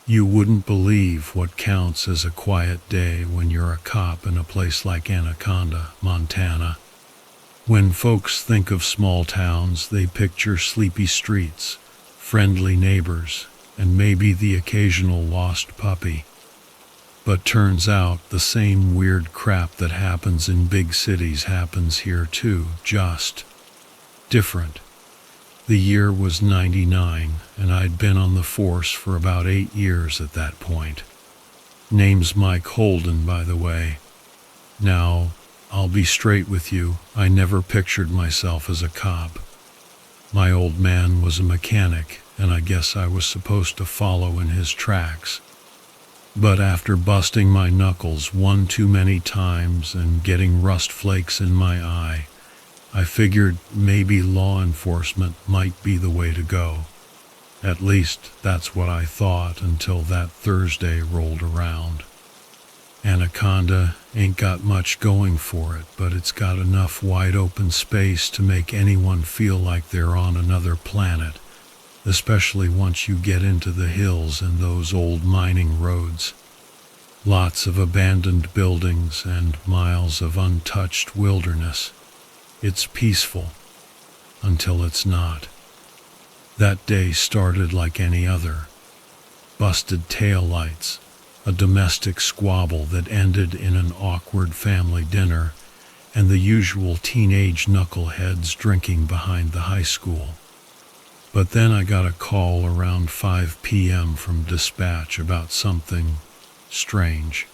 You wouldn't believe what counts as a quiet day when you're a cop in a place like Anaconda, Montana. When folks think of small towns, they picture sleepy streets, friendly neighbors, and maybe the occasional lost puppy. But turns out the same weird crap that happens in big cities happens here too, just different. The year was 99, and I'd been on the force for about 8 years at that point. Name's Mike Holden, by the way. Now, I'll be straight with you, I never pictured myself as a cop. My old man was a mechanic, and I guess I was supposed to follow in his tracks. But after busting my knuckles one too many times and getting rust flakes in my eye, I figured maybe law enforcement might be the way to go. At least that's what I thought until that Thursday rolled around. Anaconda ain't got much going for it, but it's got enough wide open space to make anyone feel like they're on another planet, especially once you get into the hills and those old mining roads. Lots of abandoned buildings and miles of untouched wilderness. It's peaceful until it's not. That day started like any other. Busted taillights, a domestic squabble that ended in an awkward family dinner, and the usual teenage knuckleheads drinking behind the high school. But then I got a call around 5 p.m. from dispatch about something strange.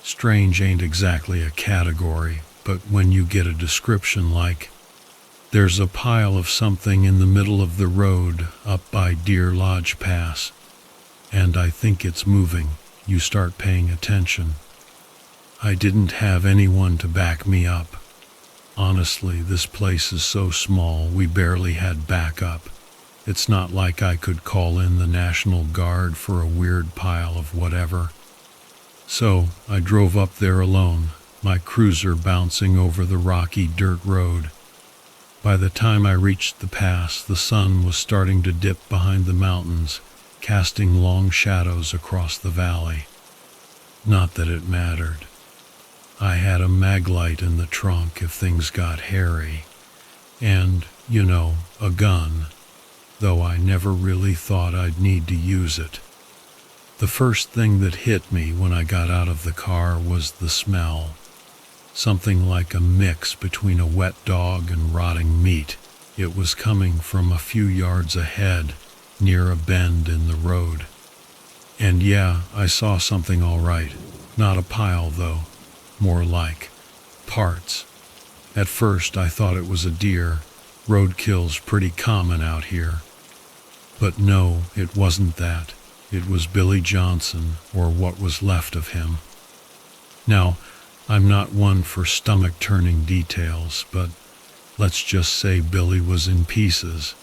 Strange ain't exactly a category, but when you get a description like, "There's a pile of something in the middle of the road up by Deer Lodge Pass, and I think it's moving," you start paying attention. I didn't have anyone to back me up. Honestly, this place is so small we barely had backup. It's not like I could call in the National Guard for a weird pile of whatever. So I drove up there alone, my cruiser bouncing over the rocky dirt road. By the time I reached the pass, the sun was starting to dip behind the mountains, casting long shadows across the valley. Not that it mattered. I had a maglite in the trunk if things got hairy, and, a gun, though I never really thought I'd need to use it. The first thing that hit me when I got out of the car was the smell. Something like a mix between a wet dog and rotting meat. It was coming from a few yards ahead, near a bend in the road. And yeah, I saw something all right. Not a pile, though. More like parts. At first, I thought it was a deer. Roadkill's pretty common out here. But no, it wasn't that. It was Billy Johnson, or what was left of him. Now, I'm not one for stomach-turning details, but let's just say Billy was in pieces.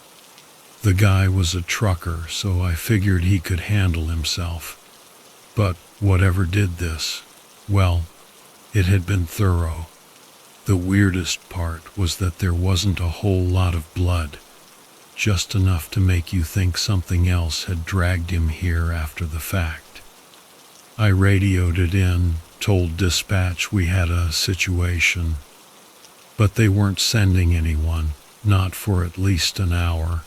The guy was a trucker, so I figured he could handle himself. But whatever did this, well, it had been thorough. The weirdest part was that there wasn't a whole lot of blood, just enough to make you think something else had dragged him here after the fact. I radioed it in, told dispatch we had a situation, but they weren't sending anyone, not for at least an hour.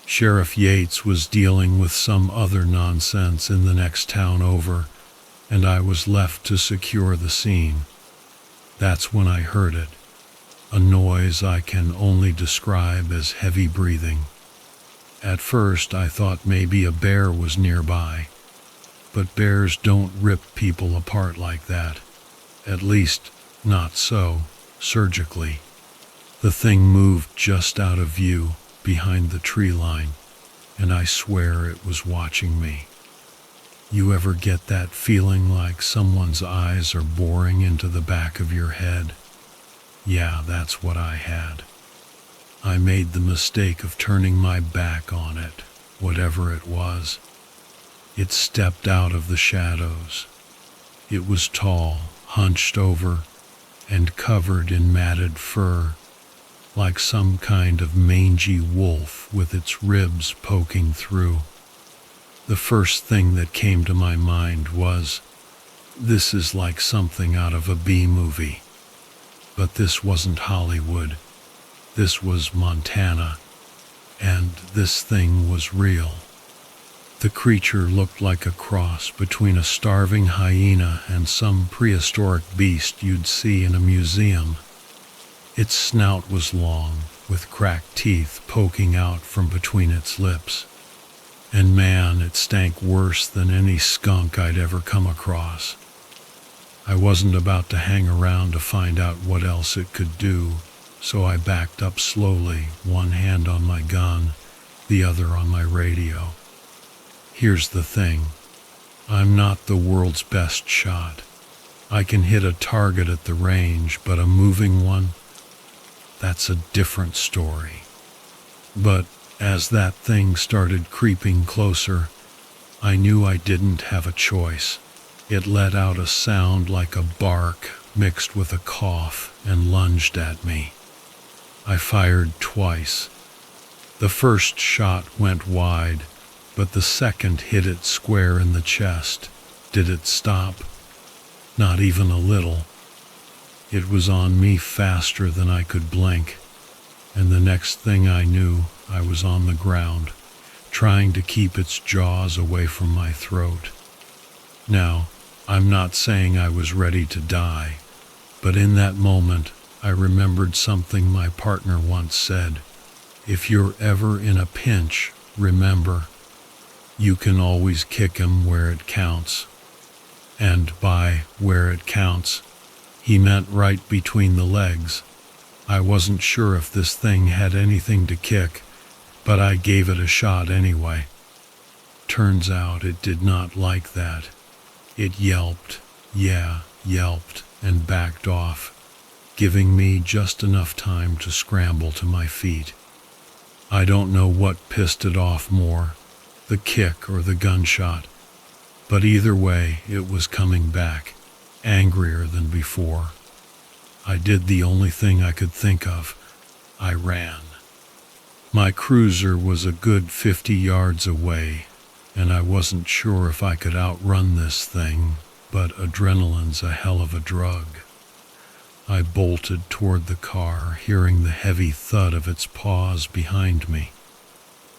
Sheriff Yates was dealing with some other nonsense in the next town over, and I was left to secure the scene. That's when I heard it, a noise I can only describe as heavy breathing. At first I thought maybe a bear was nearby, but bears don't rip people apart like that. At least, Not so, surgically. The thing moved just out of view, behind the tree line, and I swear it was watching me. You ever get that feeling like someone's eyes are boring into the back of your head? Yeah, that's what I had. I made the mistake of turning my back on it, whatever it was. It stepped out of the shadows. It was tall, hunched over, and covered in matted fur, like some kind of mangy wolf with its ribs poking through. The first thing that came to my mind was, this is like something out of a B-movie. But this wasn't Hollywood. This was Montana, and this thing was real. The creature looked like a cross between a starving hyena and some prehistoric beast you'd see in a museum. Its snout was long, with cracked teeth poking out from between its lips. And man, it stank worse than any skunk I'd ever come across. I wasn't about to hang around to find out what else it could do, so I backed up slowly, one hand on my gun, the other on my radio. Here's the thing. I'm not the world's best shot. I can hit a target at the range, but a moving one, that's a different story. But as that thing started creeping closer, I knew I didn't have a choice. It let out a sound like a bark mixed with a cough and lunged at me. I fired twice. The first shot went wide, but the second hit it square in the chest. Did it stop? Not even a little. It was on me faster than I could blink, and the next thing I knew, I was on the ground, trying to keep its jaws away from my throat. Now, I'm not saying I was ready to die, but in that moment, I remembered something my partner once said. If you're ever in a pinch, remember, you can always kick him where it counts. And by where it counts, he meant right between the legs. I wasn't sure if this thing had anything to kick, but I gave it a shot anyway. Turns out it did not like that. It yelped, yelped, and backed off, giving me just enough time to scramble to my feet. I don't know what pissed it off more, the kick or the gunshot, but either way it was coming back, angrier than before. I did the only thing I could think of. I ran. My cruiser was a good 50 yards away, and I wasn't sure if I could outrun this thing, but adrenaline's a hell of a drug. I bolted toward the car, hearing the heavy thud of its paws behind me.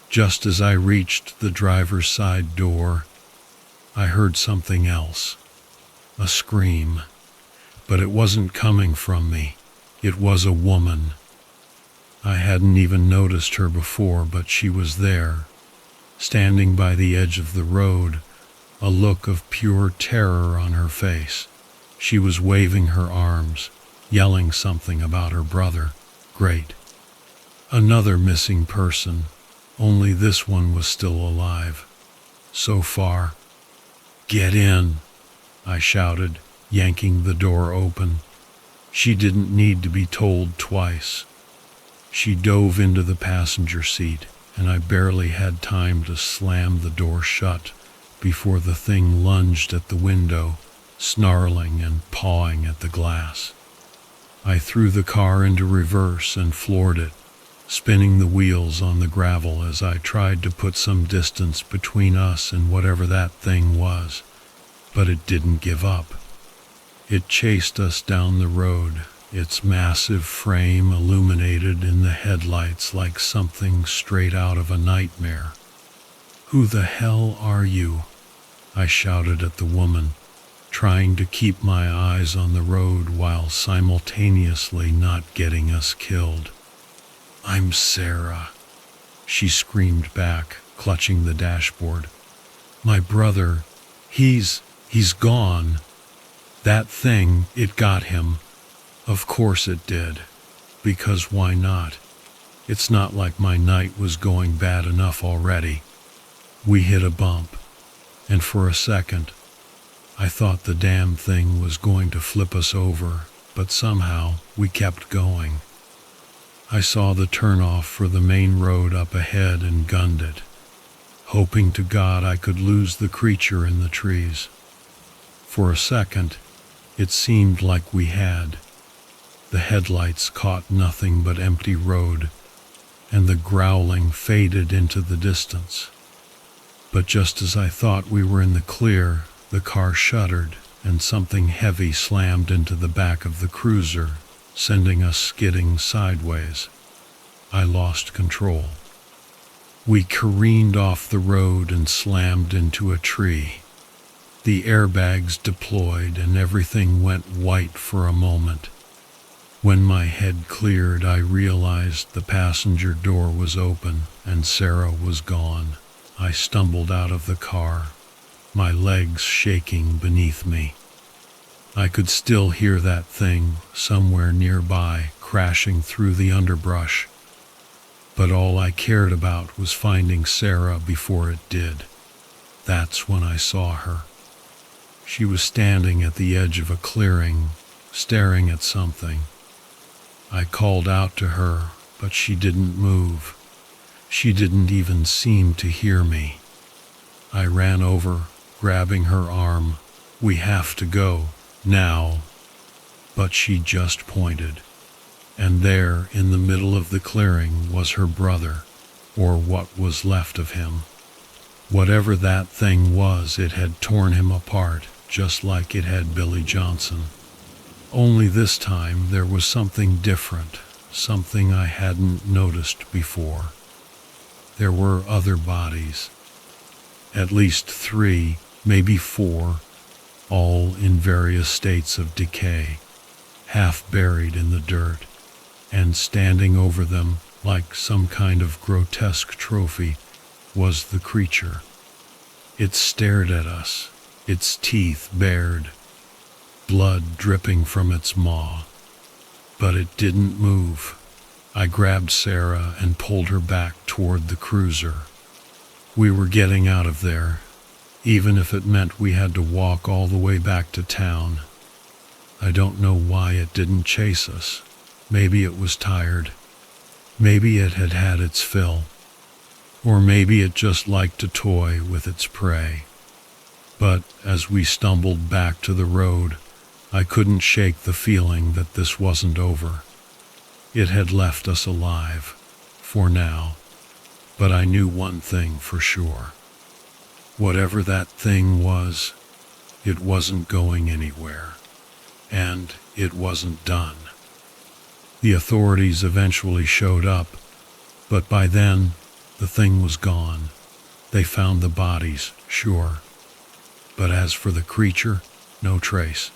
Just as I reached the driver's side door, I heard something else. A scream. But it wasn't coming from me. It was a woman. I hadn't even noticed her before, but she was there, standing by the edge of the road, a look of pure terror on her face. She was waving her arms, yelling something about her brother. Great. Another missing person, only this one was still alive. So far. Get in, I shouted, yanking the door open. She didn't need to be told twice. She dove into the passenger seat, and I barely had time to slam the door shut before the thing lunged at the window, snarling and pawing at the glass. I threw the car into reverse and floored it, spinning the wheels on the gravel as I tried to put some distance between us and whatever that thing was. But it didn't give up. It chased us down the road, its massive frame illuminated in the headlights like something straight out of a nightmare. "Who the hell are you?" I shouted at the woman, trying to keep my eyes on the road while simultaneously not getting us killed. "I'm Sarah," she screamed back, clutching the dashboard. "My brother, he's gone. That thing, it got him. Of course it did, because why not? It's not like my night was going bad enough already. We hit a bump, and for a second, I thought the damn thing was going to flip us over, but somehow we kept going. I saw the turnoff for the main road up ahead and gunned it, hoping to God I could lose the creature in the trees. For a second, it seemed like we had. The headlights caught nothing but empty road, and the growling faded into the distance. But just as I thought we were in the clear, the car shuddered and something heavy slammed into the back of the cruiser, sending us skidding sideways. I lost control. We careened off the road and slammed into a tree. The airbags deployed and everything went white for a moment. When my head cleared, I realized the passenger door was open and Sarah was gone. I stumbled out of the car, my legs shaking beneath me. I could still hear that thing somewhere nearby crashing through the underbrush. But all I cared about was finding Sarah before it did. That's when I saw her. She was standing at the edge of a clearing, staring at something. I called out to her, but she didn't move. She didn't even seem to hear me. I ran over, grabbing her arm. "We have to go, now." But she just pointed. And there, in the middle of the clearing, was her brother, or what was left of him. Whatever that thing was, it had torn him apart, just like it had Billy Johnson. Only this time there was something different, something I hadn't noticed before. There were other bodies. At least 3, maybe 4, all in various states of decay, half buried in the dirt, and standing over them like some kind of grotesque trophy was the creature. It stared at us, its teeth bared, blood dripping from its maw. But it didn't move. I grabbed Sarah and pulled her back toward the cruiser. We were getting out of there, even if it meant we had to walk all the way back to town. I don't know why it didn't chase us. Maybe it was tired. Maybe it had had its fill. Or maybe it just liked to toy with its prey. But as we stumbled back to the road, I couldn't shake the feeling that this wasn't over. It had left us alive, for now, but I knew one thing for sure. Whatever that thing was, it wasn't going anywhere, and it wasn't done. The authorities eventually showed up, but by then, the thing was gone. They found the bodies, sure. But as for the creature, no trace.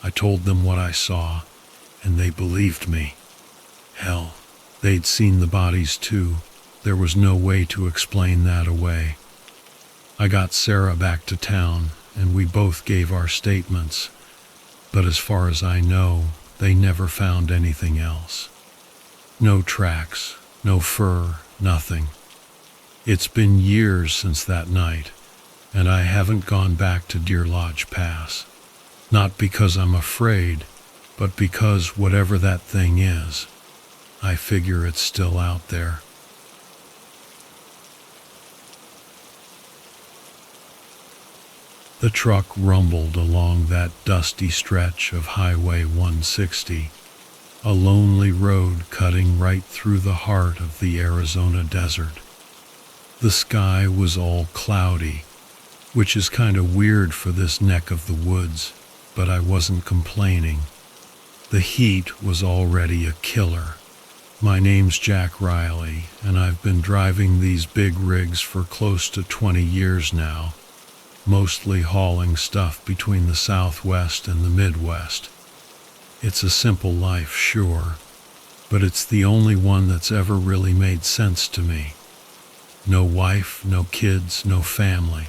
I told them what I saw, and they believed me. Hell, they'd seen the bodies too. There was no way to explain that away. I got Sarah back to town, and we both gave our statements. But as far as I know, they never found anything else. No tracks, no fur, nothing. It's been years since that night, and I haven't gone back to Deer Lodge Pass. Not because I'm afraid, but because whatever that thing is, I figure it's still out there. The truck rumbled along that dusty stretch of Highway 160, a lonely road cutting right through the heart of the Arizona desert. The sky was all cloudy, which is kind of weird for this neck of the woods, but I wasn't complaining. The heat was already a killer. My name's Jack Riley, and I've been driving these big rigs for close to 20 years now, mostly hauling stuff between the Southwest and the Midwest. It's a simple life, sure, but it's the only one that's ever really made sense to me. No wife, no kids, no family.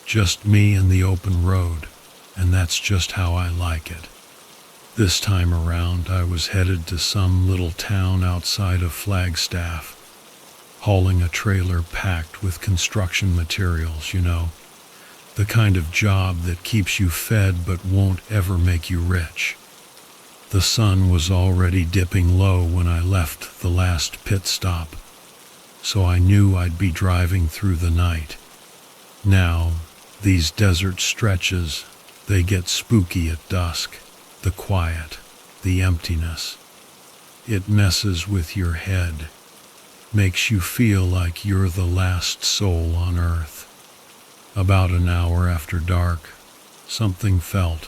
Just me and the open road, and that's just how I like it. This time around, I was headed to some little town outside of Flagstaff, hauling a trailer packed with construction materials, the kind of job that keeps you fed but won't ever make you rich. The sun was already dipping low when I left the last pit stop, so I knew I'd be driving through the night. Now, these desert stretches, they get spooky at dusk. The quiet, the emptiness. It messes with your head, makes you feel like you're the last soul on earth. About an hour after dark, something felt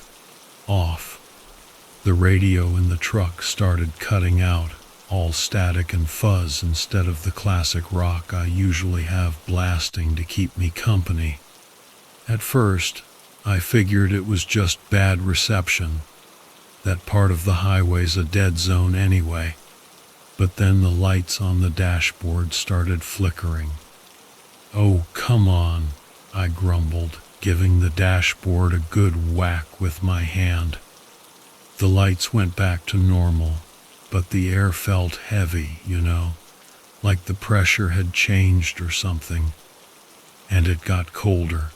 off. The radio in the truck started cutting out, all static and fuzz instead of the classic rock I usually have blasting to keep me company. At first, I figured it was just bad reception. That part of the highway's a dead zone anyway. But then the lights on the dashboard started flickering. "Oh, come on," I grumbled, giving the dashboard a good whack with my hand. The lights went back to normal, but the air felt heavy, like the pressure had changed or something, and it got colder.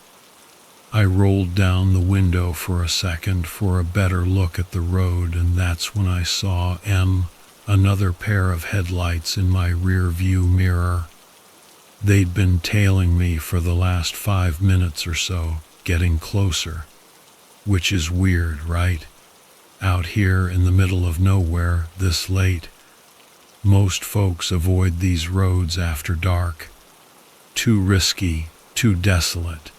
I rolled down the window for a second for a better look at the road, and that's when I saw another pair of headlights in my rear view mirror. They'd been tailing me for the last 5 minutes or so, getting closer. Which is weird, right? Out here in the middle of nowhere, this late. Most folks avoid these roads after dark. Too risky, too desolate.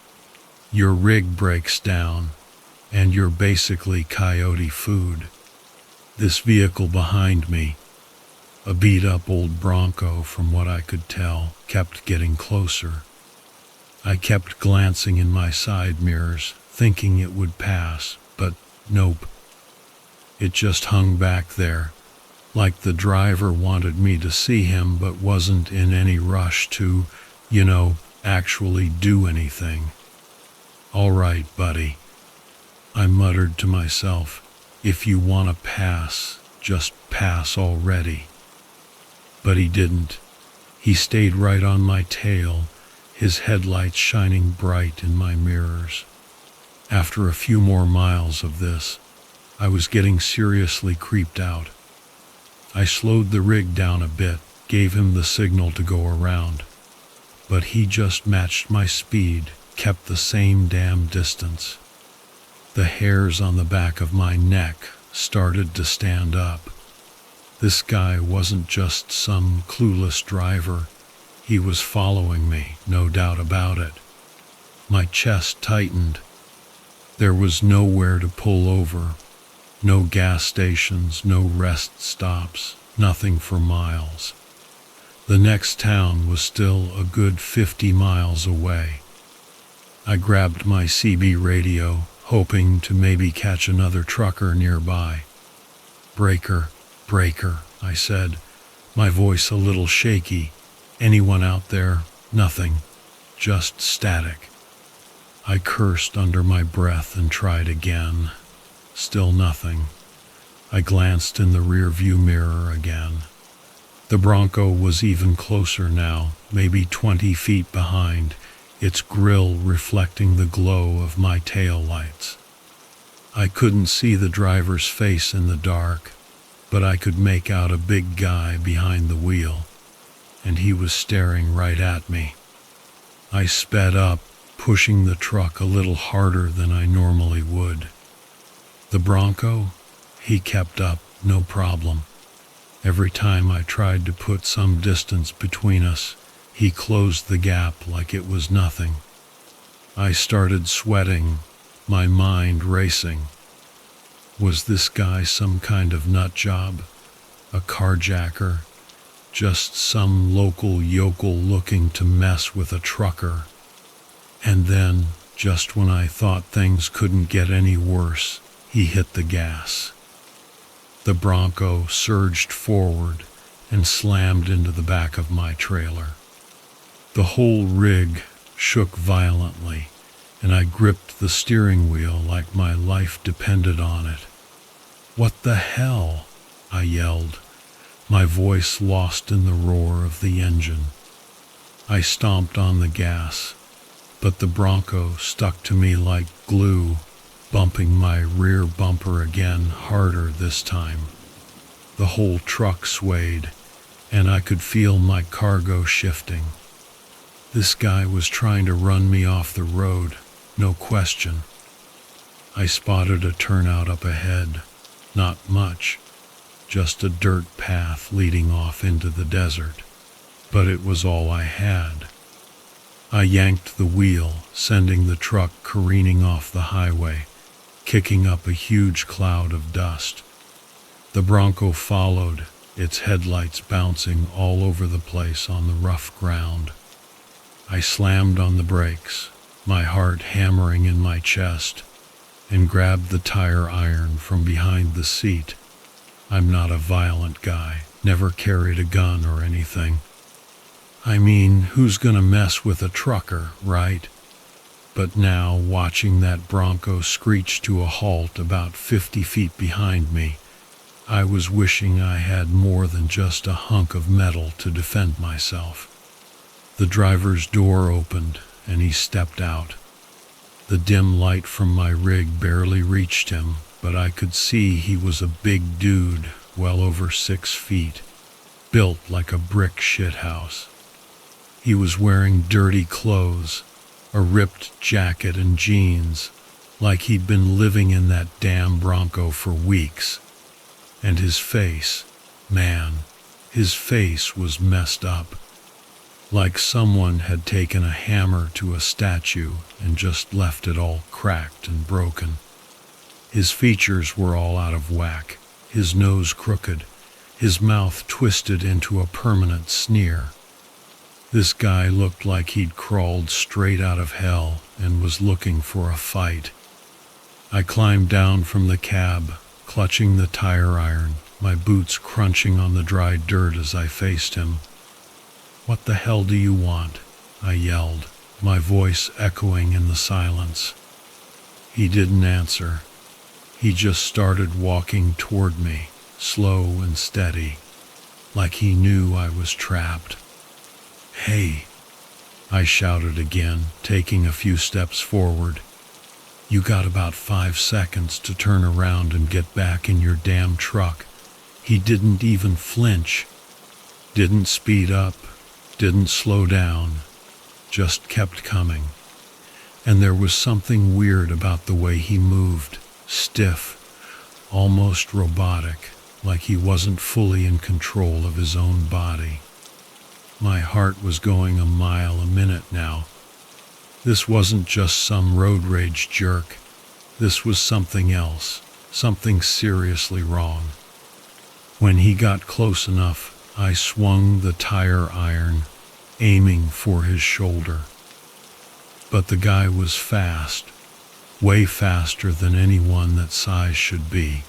Your rig breaks down, and you're basically coyote food. This vehicle behind me, a beat-up old Bronco from what I could tell, kept getting closer. I kept glancing in my side mirrors, thinking it would pass, but nope. It just hung back there, like the driver wanted me to see him but wasn't in any rush to, actually do anything. "All right, buddy," I muttered to myself. "If you want to pass, just pass already." But he didn't. He stayed right on my tail, his headlights shining bright in my mirrors. After a few more miles of this, I was getting seriously creeped out. I slowed the rig down a bit, gave him the signal to go around. But he just matched my speed, kept the same damn distance. The hairs on the back of my neck started to stand up. This guy wasn't just some clueless driver. He was following me, no doubt about it. My chest tightened. There was nowhere to pull over. No gas stations, no rest stops, nothing for miles. The next town was still a good 50 miles away. I grabbed my CB radio, hoping to maybe catch another trucker nearby. "Breaker, breaker," I said, my voice a little shaky. "Anyone out there?" "Nothing, just static." I cursed under my breath and tried again. Still nothing. I glanced in the rear-view mirror again. The Bronco was even closer now, maybe 20 feet behind, its grille reflecting the glow of my tail lights. I couldn't see the driver's face in the dark, but I could make out a big guy behind the wheel, and he was staring right at me. I sped up, pushing the truck a little harder than I normally would. The Bronco, he kept up, no problem. Every time I tried to put some distance between us, he closed the gap like it was nothing. I started sweating, my mind racing. Was this guy some kind of nut job? A carjacker? Just some local yokel looking to mess with a trucker? And then, just when I thought things couldn't get any worse, he hit the gas. The Bronco surged forward and slammed into the back of my trailer. The whole rig shook violently, and I gripped the steering wheel like my life depended on it. "What the hell?" I yelled, my voice lost in the roar of the engine. I stomped on the gas, but the Bronco stuck to me like glue, bumping my rear bumper again, harder this time. The whole truck swayed, and I could feel my cargo shifting. This guy was trying to run me off the road, no question. I spotted a turnout up ahead. Not much, just a dirt path leading off into the desert. But it was all I had. I yanked the wheel, sending the truck careening off the highway, kicking up a huge cloud of dust. The Bronco followed, its headlights bouncing all over the place on the rough ground. I slammed on the brakes, my heart hammering in my chest, and grabbed the tire iron from behind the seat. I'm not a violent guy, never carried a gun or anything. I mean, who's gonna mess with a trucker, right? But now, watching that Bronco screech to a halt about 50 feet behind me, I was wishing I had more than just a hunk of metal to defend myself. The driver's door opened, and he stepped out. The dim light from my rig barely reached him, but I could see he was a big dude, well over 6 feet, built like a brick shithouse. He was wearing dirty clothes, a ripped jacket and jeans, like he'd been living in that damn Bronco for weeks. And his face, man, his face was messed up. Like someone had taken a hammer to a statue and just left it all cracked and broken. His features were all out of whack, his nose crooked, his mouth twisted into a permanent sneer. This guy looked like he'd crawled straight out of hell and was looking for a fight. I climbed down from the cab, clutching the tire iron, my boots crunching on the dry dirt as I faced him. "What the hell do you want?" I yelled, my voice echoing in the silence. He didn't answer. He just started walking toward me, slow and steady, like he knew I was trapped. "Hey," I shouted again, taking a few steps forward. "You got about 5 seconds to turn around and get back in your damn truck." He didn't even flinch, didn't speed up, didn't slow down, just kept coming. And there was something weird about the way he moved, stiff, almost robotic, like he wasn't fully in control of his own body. My heart was going a mile a minute now. This wasn't just some road rage jerk. This was something else, something seriously wrong. When he got close enough, I swung the tire iron, aiming for his shoulder. But the guy was fast, way faster than anyone that size should be.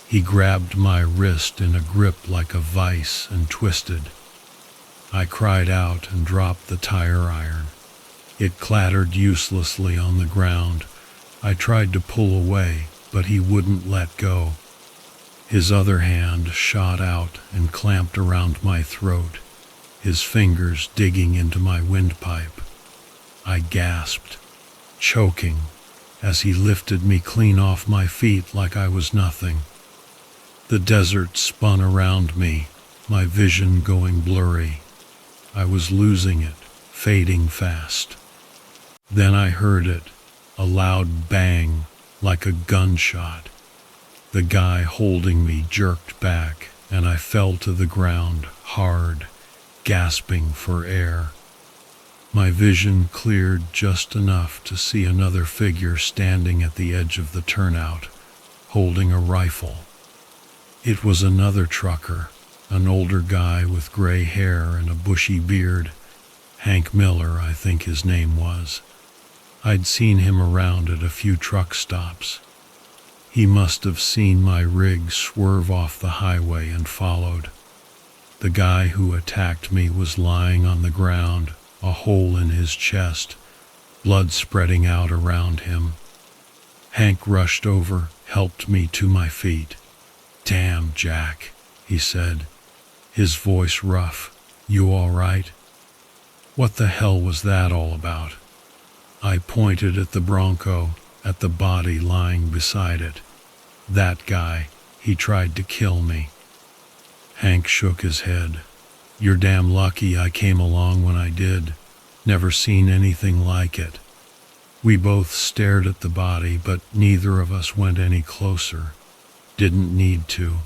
He grabbed my wrist in a grip like a vice and twisted. I cried out and dropped the tire iron. It clattered uselessly on the ground. I tried to pull away, but he wouldn't let go. His other hand shot out and clamped around my throat, his fingers digging into my windpipe. I gasped, choking, as he lifted me clean off my feet like I was nothing. The desert spun around me, my vision going blurry. I was losing it, fading fast. Then I heard it, a loud bang, like a gunshot. The guy holding me jerked back, and I fell to the ground, hard, gasping for air. My vision cleared just enough to see another figure standing at the edge of the turnout, holding a rifle. It was another trucker, an older guy with gray hair and a bushy beard. Hank Miller, I think his name was. I'd seen him around at a few truck stops. He must have seen my rig swerve off the highway and followed. The guy who attacked me was lying on the ground, a hole in his chest, blood spreading out around him. Hank rushed over, helped me to my feet. "Damn, Jack," he said, his voice rough. "You all right? What the hell was that all about?" I pointed at the Bronco, at the body lying beside it. "That guy, he tried to kill me." Hank shook his head. "You're damn lucky I came along when I did. Never seen anything like it." We both stared at the body, but neither of us went any closer. Didn't need to.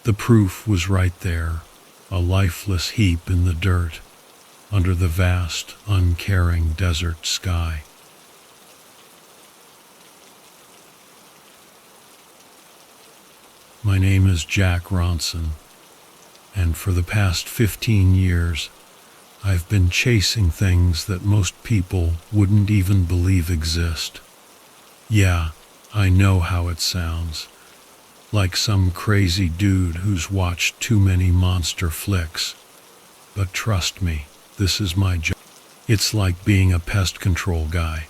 The proof was right there, a lifeless heap in the dirt, under the vast, uncaring desert sky. My name is Jack Ronson, and for the past 15 years, I've been chasing things that most people wouldn't even believe exist. Yeah, I know how it sounds. Like some crazy dude who's watched too many monster flicks. But trust me, this is my job. It's like being a pest control guy,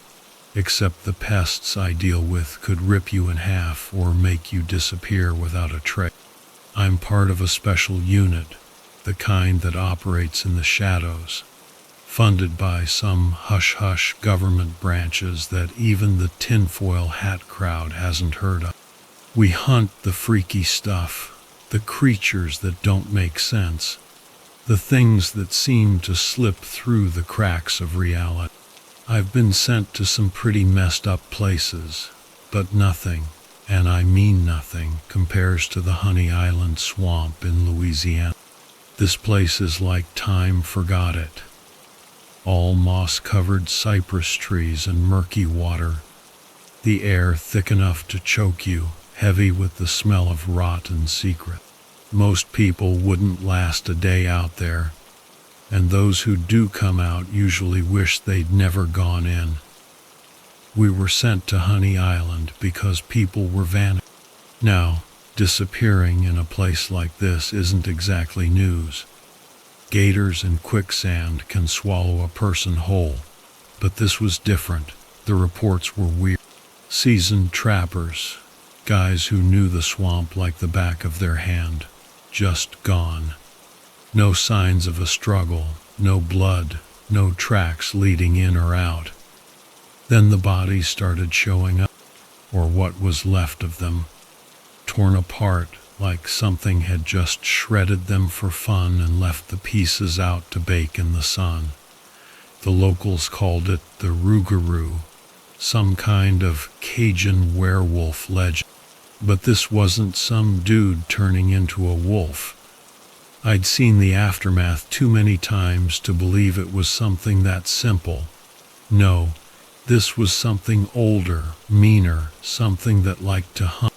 except the pests I deal with could rip you in half or make you disappear without a trace. I'm part of a special unit, the kind that operates in the shadows, funded by some hush-hush government branches that even the tinfoil hat crowd hasn't heard of. We hunt the freaky stuff, the creatures that don't make sense, the things that seem to slip through the cracks of reality. I've been sent to some pretty messed up places, but nothing, and I mean nothing, compares to the Honey Island swamp in Louisiana. This place is like time forgot it. All moss-covered cypress trees and murky water, the air thick enough to choke you, heavy with the smell of rotten secret. Most people wouldn't last a day out there, and those who do come out usually wish they'd never gone in. We were sent to Honey Island because people were vanishing. Now, disappearing in a place like this isn't exactly news. Gators and quicksand can swallow a person whole, but this was different. The reports were weird. Seasoned trappers, guys who knew the swamp like the back of their hand, just gone. No signs of a struggle, no blood, no tracks leading in or out. Then the bodies started showing up, or what was left of them, torn apart like something had just shredded them for fun and left the pieces out to bake in the sun. The locals called it the Rougarou, some kind of Cajun werewolf legend. But this wasn't some dude turning into a wolf. I'd seen the aftermath too many times to believe it was something that simple. No, this was something older, meaner, something that liked to hunt.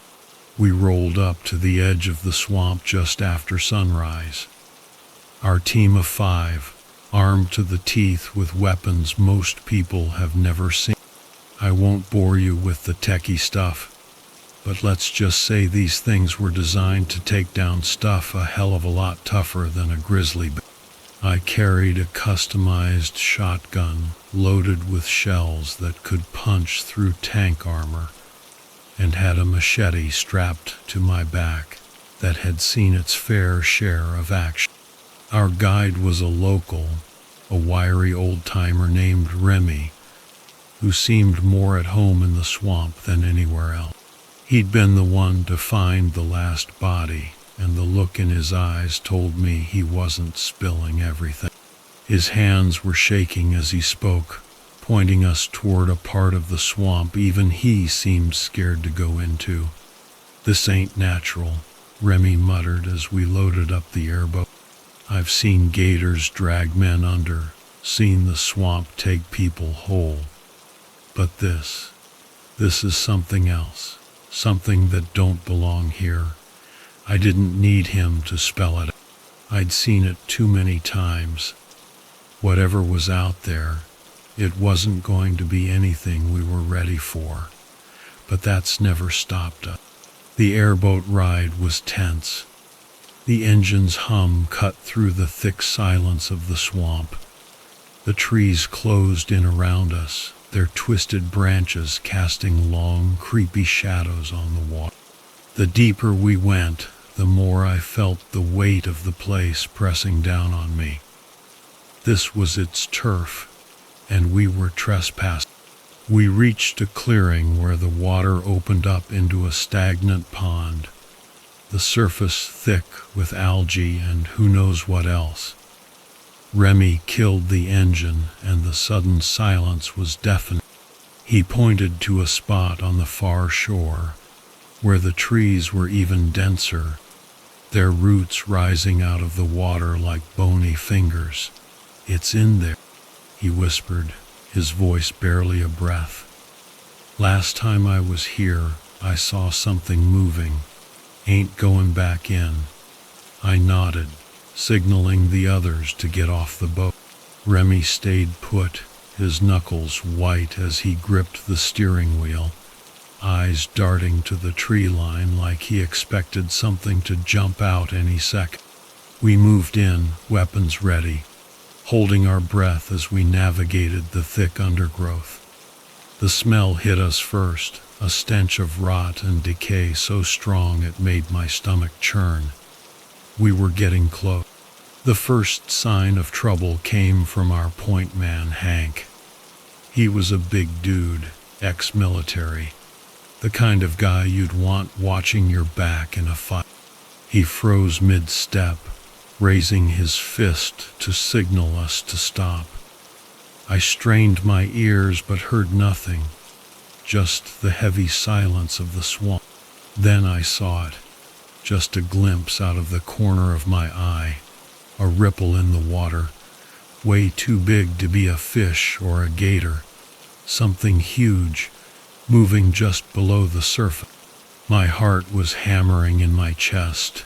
We rolled up to the edge of the swamp just after sunrise. Our team of 5, armed to the teeth with weapons most people have never seen. I won't bore you with the techie stuff, but let's just say these things were designed to take down stuff a hell of a lot tougher than a grizzly bear. I carried a customized shotgun loaded with shells that could punch through tank armor, and had a machete strapped to my back that had seen its fair share of action. Our guide was a local, a wiry old-timer named Remy, who seemed more at home in the swamp than anywhere else. He'd been the one to find the last body, and the look in his eyes told me he wasn't spilling everything. His hands were shaking as he spoke, pointing us toward a part of the swamp even he seemed scared to go into. "This ain't natural," Remy muttered as we loaded up the airboat. "I've seen gators drag men under, seen the swamp take people whole. But this is something else, something that don't belong here." I didn't need him to spell it out. I'd seen it too many times. Whatever was out there, it wasn't going to be anything we were ready for. But that's never stopped us. The airboat ride was tense. The engine's hum cut through the thick silence of the swamp. The trees closed in around us, their twisted branches casting long, creepy shadows on the water. The deeper we went, the more I felt the weight of the place pressing down on me. This was its turf, and we were trespassing. We reached a clearing where the water opened up into a stagnant pond, the surface thick with algae and who knows what else. Remy killed the engine, and the sudden silence was deafening. He pointed to a spot on the far shore, where the trees were even denser, their roots rising out of the water like bony fingers. "It's in there," he whispered, his voice barely a breath. "Last time I was here, I saw something moving. Ain't going back in." I nodded, signaling the others to get off the boat. Remy stayed put, his knuckles white as he gripped the steering wheel, eyes darting to the tree line like he expected something to jump out any second. We moved in, weapons ready, holding our breath as we navigated the thick undergrowth. The smell hit us first, a stench of rot and decay so strong it made my stomach churn. We were getting close. The first sign of trouble came from our point man, Hank. He was a big dude, ex-military, the kind of guy you'd want watching your back in a fight. He froze mid-step, raising his fist to signal us to stop. I strained my ears but heard nothing, just the heavy silence of the swamp. Then I saw it, just a glimpse out of the corner of my eye, a ripple in the water, way too big to be a fish or a gator, something huge, moving just below the surface. My heart was hammering in my chest,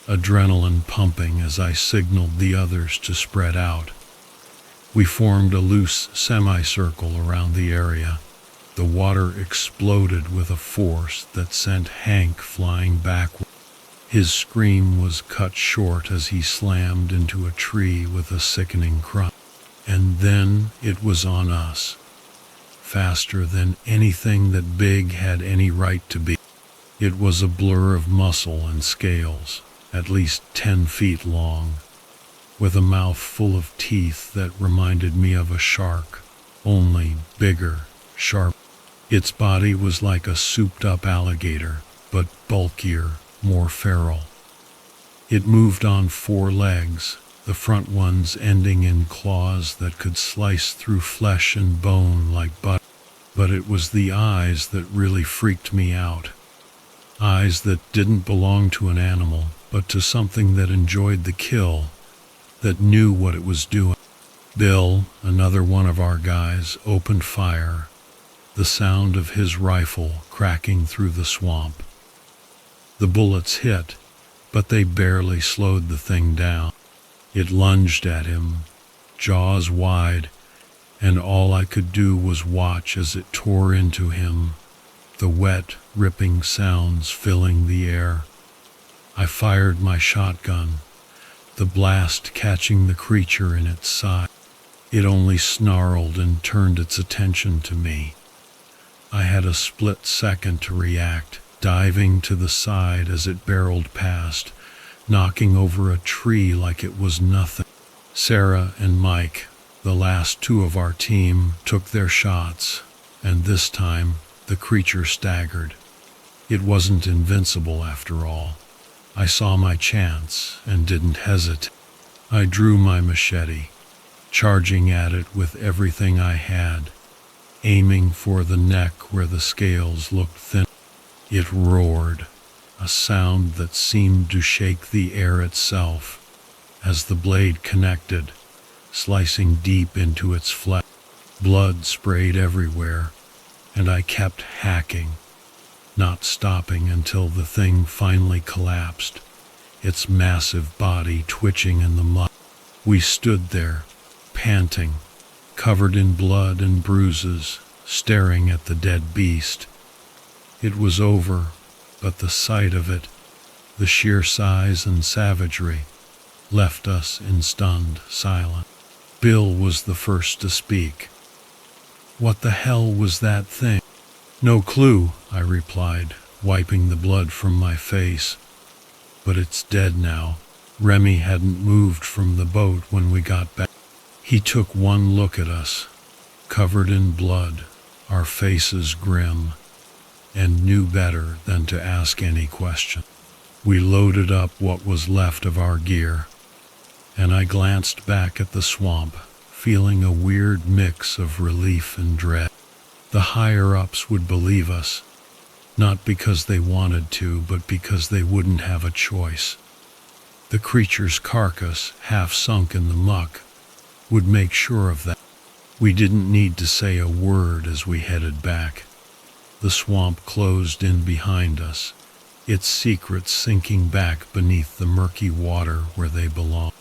adrenaline pumping as I signaled the others to spread out. We formed a loose semicircle around the area. The water exploded with a force that sent Hank flying backward. His scream was cut short as he slammed into a tree with a sickening crunch. And then it was on us, faster than anything that big had any right to be. It was a blur of muscle and scales, at least 10 feet long, with a mouth full of teeth that reminded me of a shark, only bigger, sharp. Its body was like a souped-up alligator, but bulkier, more feral. It moved on 4 legs, the front ones ending in claws that could slice through flesh and bone like butter. But it was the eyes that really freaked me out. Eyes that didn't belong to an animal, but to something that enjoyed the kill, that knew what it was doing. Bill, another one of our guys, opened fire, the sound of his rifle cracking through the swamp. The bullets hit, but they barely slowed the thing down. It lunged at him, jaws wide, and all I could do was watch as it tore into him, the wet, ripping sounds filling the air. I fired my shotgun, the blast catching the creature in its side. It only snarled and turned its attention to me. I had a split second to react, diving to the side as it barreled past, knocking over a tree like it was nothing. Sarah and Mike, the last 2 of our team, took their shots, and this time the creature staggered. It wasn't invincible after all. I saw my chance and didn't hesitate. I drew my machete, charging at it with everything I had, aiming for the neck where the scales looked thin. It roared, a sound that seemed to shake the air itself, as the blade connected, slicing deep into its flesh. Blood sprayed everywhere, and I kept hacking, not stopping until the thing finally collapsed, its massive body twitching in the mud. We stood there, panting, covered in blood and bruises, staring at the dead beast. It was over, but the sight of it, the sheer size and savagery, left us in stunned silence. Bill was the first to speak. "What the hell was that thing?" "No clue," I replied, wiping the blood from my face. But it's dead now. Remy hadn't moved from the boat when we got back. He took one look at us, covered in blood, our faces grim, and knew better than to ask any question. We loaded up what was left of our gear, and I glanced back at the swamp, feeling a weird mix of relief and dread. The higher-ups would believe us, not because they wanted to, but because they wouldn't have a choice. The creature's carcass, half sunk in the muck, would make sure of that. We didn't need to say a word as we headed back. The swamp closed in behind us, its secrets sinking back beneath the murky water where they belonged.